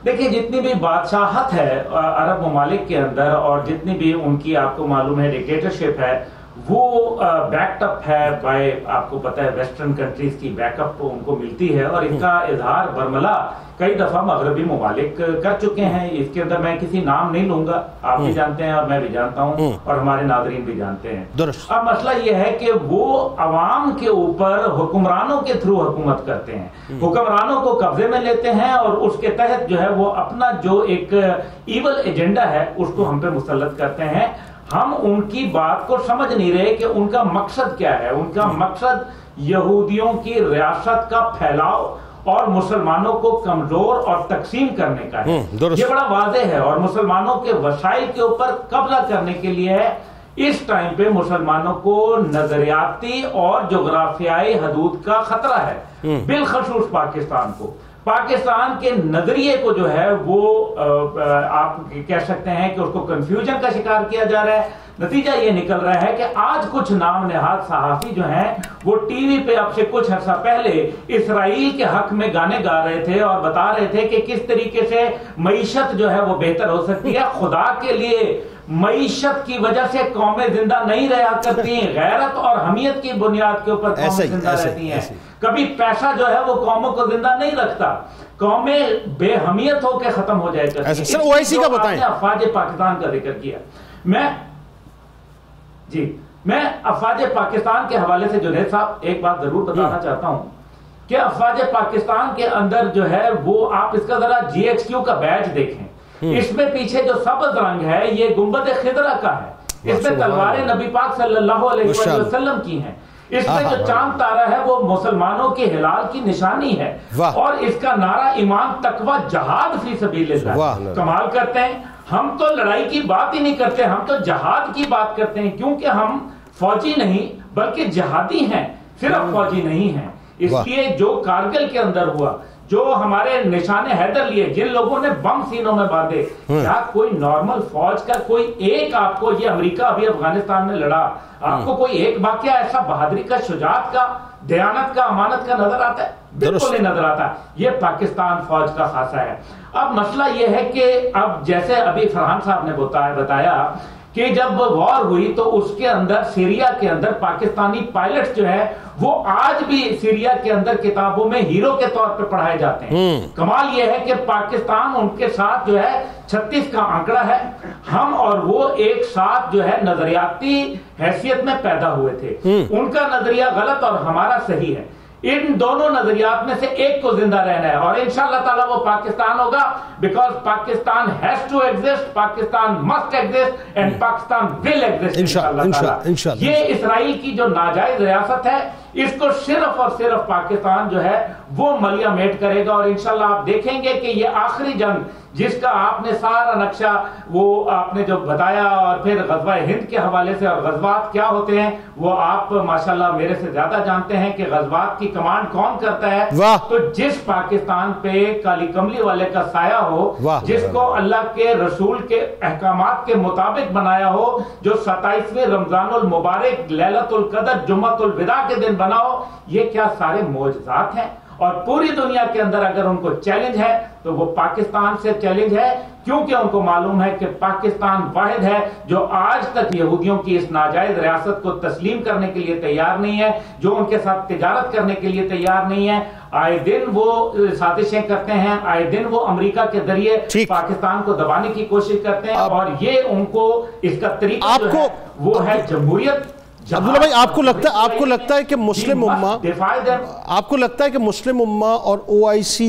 دیکھیں جتنی بھی بادشاہت ہے عرب ممالک کے اندر, اور جتنی بھی ان کی آپ کو معلوم ہے ڈکٹیٹرشپ ہے, وہ بیکڈ اپ ہے بائی, آپ کو پتہ ہے ویسٹرن کنٹریز کی بیک اپ ان کو ملتی ہے, اور اس کا اظہار برملا کئی دفعہ مغربی ممالک کر چکے ہیں. اس کے اندر میں کسی نام نہیں لوں گا, آپ بھی جانتے ہیں اور میں بھی جانتا ہوں اور ہمارے ناظرین بھی جانتے ہیں. اب مسئلہ یہ ہے کہ وہ عوام کے اوپر حکمرانوں کے تھرو حکومت کرتے ہیں, حکمرانوں کو قبضے میں لیتے ہیں, اور اس کے تحت جو ہے وہ اپنا جو ایک ایول ایجنڈا ہے اس کو ہم پہ مسلط کرتے ہیں. ہم ان کی بات کو سمجھ نہیں رہے کہ ان کا مقصد کیا ہے. ان کا مقصد یہودیوں کی ریاست کا پھیلاؤ اور مسلمانوں کو کمزور اور تقسیم کرنے کا ہے. یہ بڑا واضح ہے, اور مسلمانوں کے وسائل کے اوپر قبضہ کرنے کے لیے ہے. اس ٹائم پہ مسلمانوں کو نظریاتی اور جغرافیائی حدود کا خطرہ ہے, بالخصوص پاکستان کو. پاکستان کے نظریے کو جو ہے وہ آپ کہہ سکتے ہیں کہ اس کو کنفیوژن کا شکار کیا جا رہا ہے. نتیجہ یہ نکل رہا ہے کہ آج کچھ نام نہاد صحافی جو ہیں وہ ٹی وی پہ اب سے کچھ عرصہ پہلے اسرائیل کے حق میں گانے گا رہے تھے اور بتا رہے تھے کہ کس طریقے سے معیشت جو ہے وہ بہتر ہو سکتی ہے. خدا کے لیے, معیشت کی وجہ سے قومیں زندہ نہیں رہا کرتی, غیرت اور حمیت کی بنیاد کے اوپر قومیں زندہ رہتی ہیں. کبھی پیسہ جو ہے وہ قوموں کو زندہ نہیں رکھتا, قومیں بے حمیت ہو کے ختم ہو جائے کرتی ہیں. سر اوائسی کا بتائیں. افواج پاکستان کا ذکر کیا, میں افواج پاکستان کے حوالے سے جنید صاحب ایک بات ضرور بتانا چاہتا ہوں کہ افواج پاکستان کے اندر جو ہے وہ, آپ اس کا ذرا جی ایکس کیو کا بیج دیکھیں, اس میں پیچھے جو سبز رنگ ہے یہ گنبد خضرا کا ہے, اس میں تلواریں نبی پاک صلی اللہ علیہ وسلم کی ہیں, اس میں جو چاند تارا ہے وہ مسلمانوں کے ہلال کی نشانی ہے, اور اس کا نعرہ ایمان تقوی جہاد فی سبیل اللہ. کمال کرتے ہیں, ہم تو لڑائی کی بات ہی نہیں کرتے, ہم تو جہاد کی بات کرتے ہیں, کیونکہ ہم فوجی نہیں بلکہ جہادی ہیں, صرف فوجی نہیں ہیں. اس لیے جو کارگل کے اندر ہوا, جو ہمارے نشان حیدر لیے, جن لوگوں نے بم سینوں میں باندھے, کیا کوئی نارمل فوج کا کوئی ایک, آپ کو یہ امریکہ ابھی افغانستان میں لڑا, آپ کو کوئی ایک واقعہ ایسا بہادری کا, شجاعت کا, دیانت کا, امانت کا نظر آتا ہے؟ بالکل نہیں نظر آتا. یہ پاکستان فوج کا خاصہ ہے. اب مسئلہ یہ ہے کہ اب جیسے ابھی فرحان صاحب نے بتایا کہ جب وار ہوئی تو اس کے اندر, سیریا کے اندر پاکستانی پائلٹس جو ہے وہ آج بھی سیریا کے اندر کتابوں میں ہیرو کے طور پہ پڑھائے جاتے ہیں. کمال یہ ہے کہ پاکستان ان کے ساتھ جو ہے 36 کا آنکڑا ہے, ہم اور وہ ایک ساتھ جو ہے نظریاتی حیثیت میں پیدا ہوئے تھے. ان کا نظریہ غلط اور ہمارا صحیح ہے. ان دونوں نظریات میں سے ایک کو زندہ رہنا ہے, اور انشاءاللہ تعالیٰ وہ پاکستان ہوگا, because Pakistan has to exist, Pakistan must exist, and Pakistan will exist انشاءاللہ تعالیٰ. یہ اسرائیل کی جو ناجائز ریاست ہے, اس کو صرف اور صرف پاکستان جو ہے وہ ملیا میٹ کرے گا, اور انشاءاللہ آپ دیکھیں گے کہ یہ آخری جنگ جس کا آپ نے سارا نقشہ وہ آپ نے جو بتایا, اور پھر غزوہ ہند کے حوالے سے, اور غزوات کیا ہوتے ہیں وہ آپ ماشاءاللہ میرے سے زیادہ جانتے ہیں کہ غزوات کی کمانڈ کون کرتا ہے. تو جس پاکستان پہ کالی کملی والے کا سایہ ہو, جس کو اللہ کے رسول کے احکامات کے مطابق بنایا ہو, جو 27ویں رمضان المبارک لیلۃ القدر جمعۃ الوداع کے دن بناؤ, یہ کیا سارے معجزات ہیں. اور پوری دنیا کے اندر اگر ان کو چیلنج ہے تو وہ پاکستان سے چیلنج ہے, کیونکہ ان کو معلوم ہے کہ پاکستان واحد ہے جو آج تک یہودیوں کی اس ناجائز ریاست کو تسلیم کرنے کے لیے تیار نہیں ہے, جو ان کے ساتھ تجارت کرنے کے لیے تیار نہیں ہے. آئے دن وہ سازشیں کرتے ہیں, آئے دن وہ امریکہ کے ذریعے پاکستان کو دبانے کی کوشش کرتے ہیں, اور یہ ان کو اس کا طریقہ جو ہے وہ ہے جمہوریت. عبداللہ بھائی, آپ کو لگتا ہے کہ مسلم امہ, آپ کو لگتا ہے کہ مسلم امہ اور OIC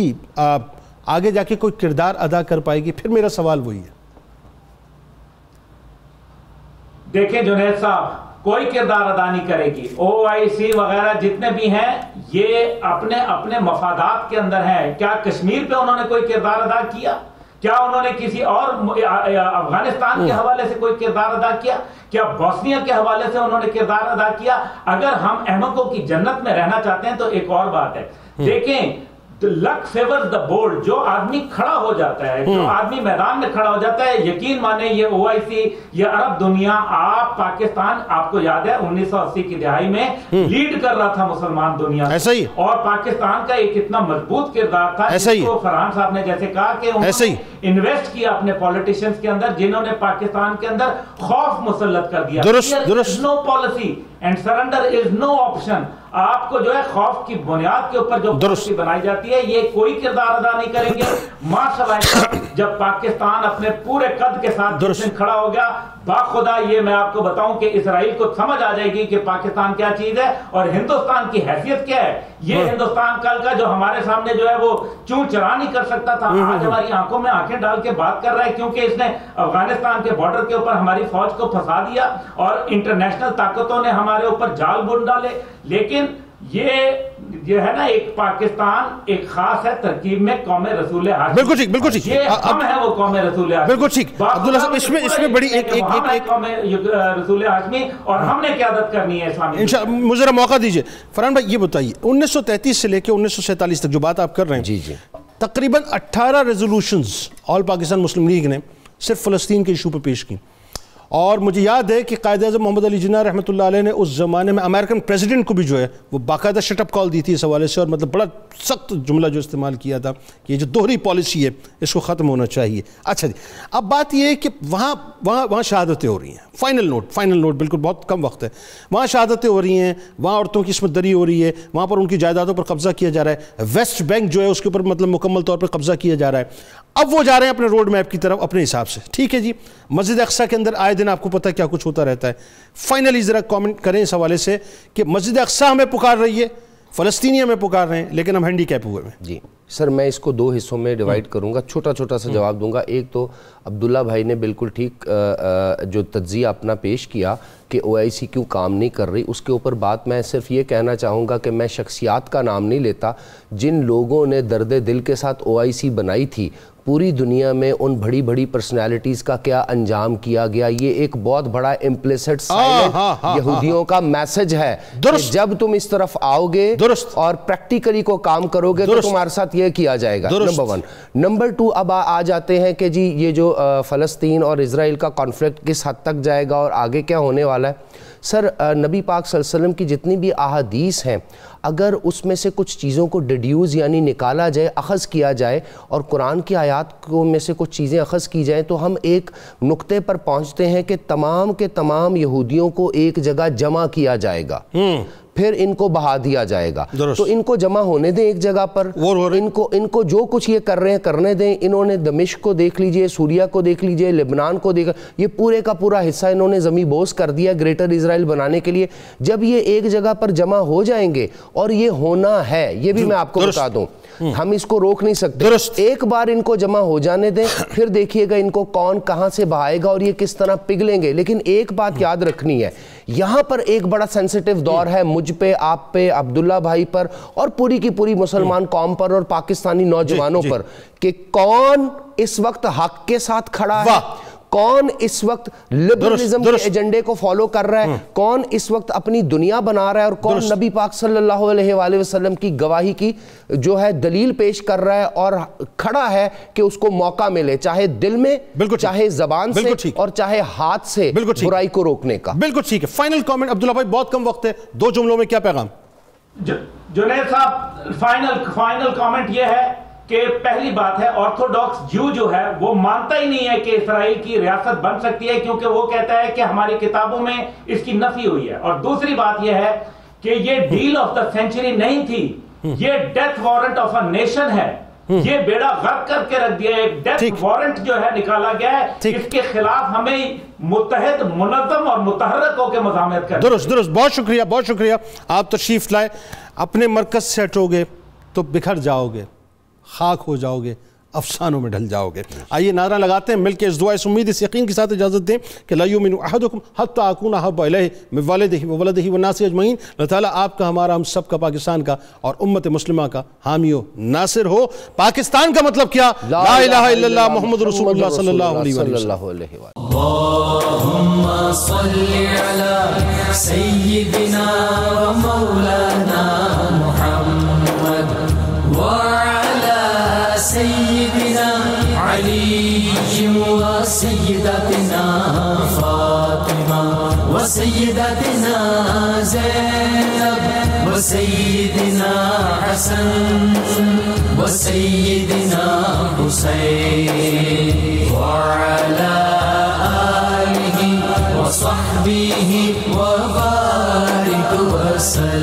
آگے جا کے کوئی کردار ادا کر پائے گی؟ پھر میرا سوال وہی ہے. دیکھیں جنید صاحب, کوئی کردار ادا نہیں کرے گی. OIC وغیرہ جتنے بھی ہیں یہ اپنے مفادات کے اندر ہیں. کیا کشمیر پہ انہوں نے کوئی کردار ادا کیا؟ کیا انہوں نے کسی اور افغانستان کے حوالے سے کوئی کردار ادا کیا؟ کیا بوسنیا کے حوالے سے انہوں نے کردار ادا کیا؟ اگر ہم احمقوں کی جنت میں رہنا چاہتے ہیں تو ایک اور بات ہے. دیکھیں, لک فیورز دا بولڈ. جو آدمی کھڑا ہو جاتا ہے, جو آدمی میدان میں کھڑا ہو جاتا ہے, یقین مانے یہ OIC, یہ عرب دنیا, آپ پاکستان, آپ کو یاد ہے 1980 کی دہائی میں لیڈ کر رہا تھا مسلمان دنیا, اور پاکستان کا ایک اتنا مضبوط کردار تھا جس کو فرحان صاحب نے جیسے کہا کہ انہوں نے انویسٹ کیا اپنے پولیٹیشنز کے اندر, جنہوں نے پاکستان کے اندر خوف مسلط کر دیا. No policy, and surrender is no option. آپ کو جو ہے خوف کی بنیاد کے اوپر جو پالیسی بنائی جاتی ہے یہ کوئی کردار ادا نہیں کریں گے. ماشاء اللہ جب پاکستان اپنے پورے قد کے ساتھ کھڑا ہو گیا, باخدا یہ میں آپ کو بتاؤں کہ اسرائیل کو سمجھ آ جائے گی کہ پاکستان کیا چیز ہے اور ہندوستان کی حیثیت کیا ہے. یہ ہندوستان کل کا جو ہمارے سامنے جو ہے وہ چوں چرا نہیں کر سکتا تھا, آج ہماری آنکھوں میں آنکھیں ڈال کے بات کر رہا ہے, کیونکہ اس نے افغانستان کے بارڈر کے اوپر ہماری فوج کو پھنسا دیا اور انٹرنیشنل طاقتوں نے ہمارے اوپر جال بن ڈالے. لیکن یہ جو ہے نا ایک پاکستان ایک خاص ہے ترکیب میں قوم رسول ہاشمی. بالکل ٹھیک, بالکل ٹھیک, یہ ہم ہیں وہ قوم رسول ہاشمی. بالکل ٹھیک عبداللہ صاحب, اس میں بڑی ایک قوم رسول ہاشمی اور ہم نے قیادت کرنی ہے اسلامی. انشاءاللہ مجھے ذرا موقع دیجئے. فرحان بھائی یہ بتائیے 1933 سے لے کے 1947 تک جو بات آپ کر رہے ہیں, جی جی, تقریباً 18 ریزولوشنز آل پاکستان مسلم لیگ نے صرف فلسطین کے ایشو پہ پیش کی. اور مجھے یاد ہے کہ قائد اعظم محمد علی جناح رحمۃ اللہ علیہ نے اس زمانے میں امریکن پریزیڈنٹ کو بھی جو ہے وہ باقاعدہ شٹ اپ کال دی تھی اس حوالے سے, اور مطلب بڑا سخت جملہ جو استعمال کیا تھا کہ یہ جو دوہری پالیسی ہے اس کو ختم ہونا چاہیے. اچھا جی, اب بات یہ ہے کہ وہاں شہادتیں ہو رہی ہیں. فائنل نوٹ بالکل بہت کم وقت ہے. وہاں شہادتیں ہو رہی ہیں, وہاں عورتوں کی عصمت دری ہو رہی ہے, وہاں پر ان کی جائیدادوں پر قبضہ کیا جا رہا ہے, ویسٹ بینک جو ہے اس کے اوپر مطلب مکمل طور پر قبضہ کیا جا رہا ہے. اب وہ جا رہے ہیں اپنے روڈ میپ کی طرف اپنے حساب سے. ٹھیک ہے جی, مسجد اقصیٰ کے اندر آئے دن آپ کو پتہ کیا کچھ ہوتا رہتا ہے. فائنلی ذرا کامنٹ کریں اس حوالے سے کہ مسجد اقصیٰ ہمیں پکار رہی ہے, فلسطینی ہمیں پکار رہے ہیں, لیکن ہم ہینڈی کیپ ہوئے ہیں. جی سر, میں اس کو 2 حصوں میں ڈیوائیڈ کروں گا, چھوٹا سا جواب دوں گا. ایک تو عبداللہ بھائی نے بالکل ٹھیک جو تجزیہ اپنا پیش کیا کہ OIC کیوں کام نہیں کر رہی, اس کے اوپر بات میں صرف یہ کہنا چاہوں گا کہ میں شخصیات کا نام نہیں لیتا. جن لوگوں نے درد دل کے ساتھ OIC بنائی تھی, پوری دنیا میں ان بڑی پرسنالٹیز کا کیا انجام کیا گیا, یہ ایک بہت بڑا امپلیسٹ سائلنٹ یہودیوں کا میسج ہے کہ جب تم اس طرف آؤ گے اور پریکٹیکلی کو کام کرو گے تو تمہارے ساتھ یہ کیا جائے گا. نمبر 1. نمبر 2, اب آ جاتے ہیں کہ جی یہ جو فلسطین اور اسرائیل کا کانفلکٹ کس حد تک جائے گا اور آگے کیا ہونے والا ہے. سر, نبی پاک صلی اللہ علیہ وسلم کی جتنی بھی احادیث ہیں, اگر اس میں سے کچھ چیزوں کو ڈیڈیوز یعنی نکالا جائے, اخذ کیا جائے, اور قرآن کی آیات کو میں سے کچھ چیزیں اخذ کی جائیں, تو ہم ایک نقطے پر پہنچتے ہیں کہ تمام کے تمام یہودیوں کو ایک جگہ جمع کیا جائے گا, پھر ان کو بہا دیا جائے گا. تو ان کو جمع ہونے دیں ایک جگہ پر, ان کو جو کچھ یہ کر رہے ہیں کرنے دیں. انہوں نے دمشق کو دیکھ لیجئے, سوریہ کو دیکھ لیجئے, لبنان کو دیکھ, یہ پورے کا پورا حصہ انہوں نے زمیں بوس کر دیا گریٹر اسرائیل بنانے کے لیے. جب یہ ایک جگہ پر جمع ہو جائیں گے, اور یہ ہونا ہے, یہ بھی میں آپ کو بتا دوں, ہم اس کو روک نہیں سکتے. ایک بار ان کو جمع ہو جانے دیں, پھر دیکھیے گا ان کو کون کہاں سے بہائے گا اور یہ کس طرح پگھلیں گے. لیکن ایک بات یاد رکھنی ہے, یہاں پر ایک بڑا سینسیٹیو دور ہے مجھ پہ, آپ پہ, عبداللہ بھائی پر, اور پوری کی پوری مسلمان قوم پر اور پاکستانی نوجوانوں پر, کہ کون اس وقت حق کے ساتھ کھڑا ہے, کون اس وقت لبرلزم کے ایجنڈے کو فالو کر رہا ہے, کون اس وقت اپنی دنیا بنا رہا ہے, اور کون نبی پاک صلی اللہ علیہ وآلہ وسلم کی گواہی کی جو ہے دلیل پیش کر رہا ہے اور کھڑا ہے کہ اس کو موقع ملے, چاہے دل میں, چاہے زبان سے, اور چاہے ہاتھ سے برائی کو روکنے کا. بالکل ٹھیک ہے. فائنل کامنٹ عبداللہ بھائی, بہت کم وقت ہے, 2 جملوں میں کیا پیغام؟ جنید صاحب, فائنل کامنٹ یہ ہے کہ پہلی بات ہے, آرتھوڈاکس جو ہے وہ مانتا ہی نہیں ہے کہ اسرائیل کی ریاست بن سکتی ہے, کیونکہ وہ کہتا ہے کہ ہماری کتابوں میں اس کی نفی ہوئی ہے. اور دوسری بات یہ ہے کہ یہ ڈیل آف دا سینچری نہیں تھی, یہ death warrant of a nation ہے. یہ بیڑا غرق کر کے رکھ دیا ہے, ایک ڈیتھ وارنٹ جو ہے نکالا گیا ہے, اس کے خلاف ہمیں متحد, منظم اور متحرک ہو کے مزاحمت کریں. درست. بہت شکریہ. آپ تشریف لائے. اپنے مرکز سے ہٹو گے تو بکھر جاؤ گے, خاک ہو جاؤ گے, افسانوں میں ڈھل جاؤ گے. آئیے نعرہ لگاتے ہیں مل کے, اس دعا اس امید اس یقین کے ساتھ اجازت دیں کہ لا یؤمن احدکم حتی اکون احب الیہ من والدہ وولدہ والناس اجمعین. اللہ تعالیٰ آپ کا, ہمارا, ہم سب کا, پاکستان کا اور امت مسلمہ کا حامی و ناصر ہو. پاکستان کا مطلب کیا؟ لا الہ الا اللہ محمد رسول اللہ صلی اللہ علیہ وسلم. اللہم صلی علی سیدنا و مولانا محمد وعلى سيدنا علي وسيدتنا فاطمة وسيدتنا زينب وسيدنا حسن وسيدنا حسين وعلى آله وصحبه وبارك وسلم